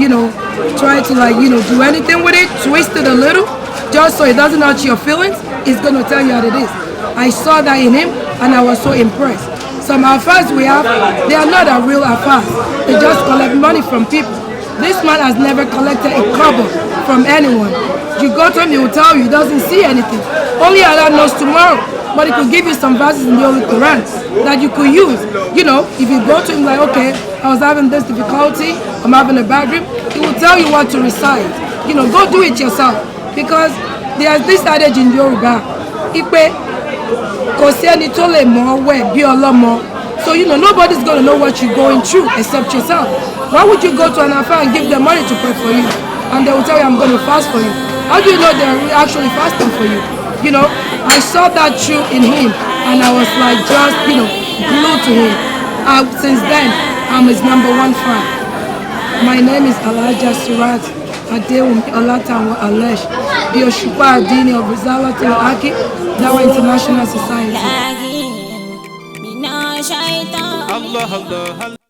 do anything with it, twist it a little, just so it doesn't hurt your feelings. He's going to tell you how it is. I saw that in him, and I was so impressed. Some affairs we have, they are not a real affairs. They just collect money from people. This man has never collected a kobo from anyone. You go to him, he will tell you he doesn't see anything. Only Allah knows tomorrow. But he could give you some verses in the Holy Quran that you could use. If you go to him like, okay, I was having this difficulty, I'm having a bad dream, he will tell you what to recite. Go do it yourself. Because there's this adage in Yoruba, so nobody's going to know what you're going through except yourself. Why would you go to an affair and give them money to pray for you? And they will tell you, I'm going to fast for you. How do you know they're actually fasting for you? I saw that truth in him, and I was like just, glued to him. Since then, I'm his #1 fan. My name is Alhaja Surat Adewumi Olatanwa Alesh, the Oshupa Adini of RISALATUL DAWAH International Society. Allah, Allah, Allah.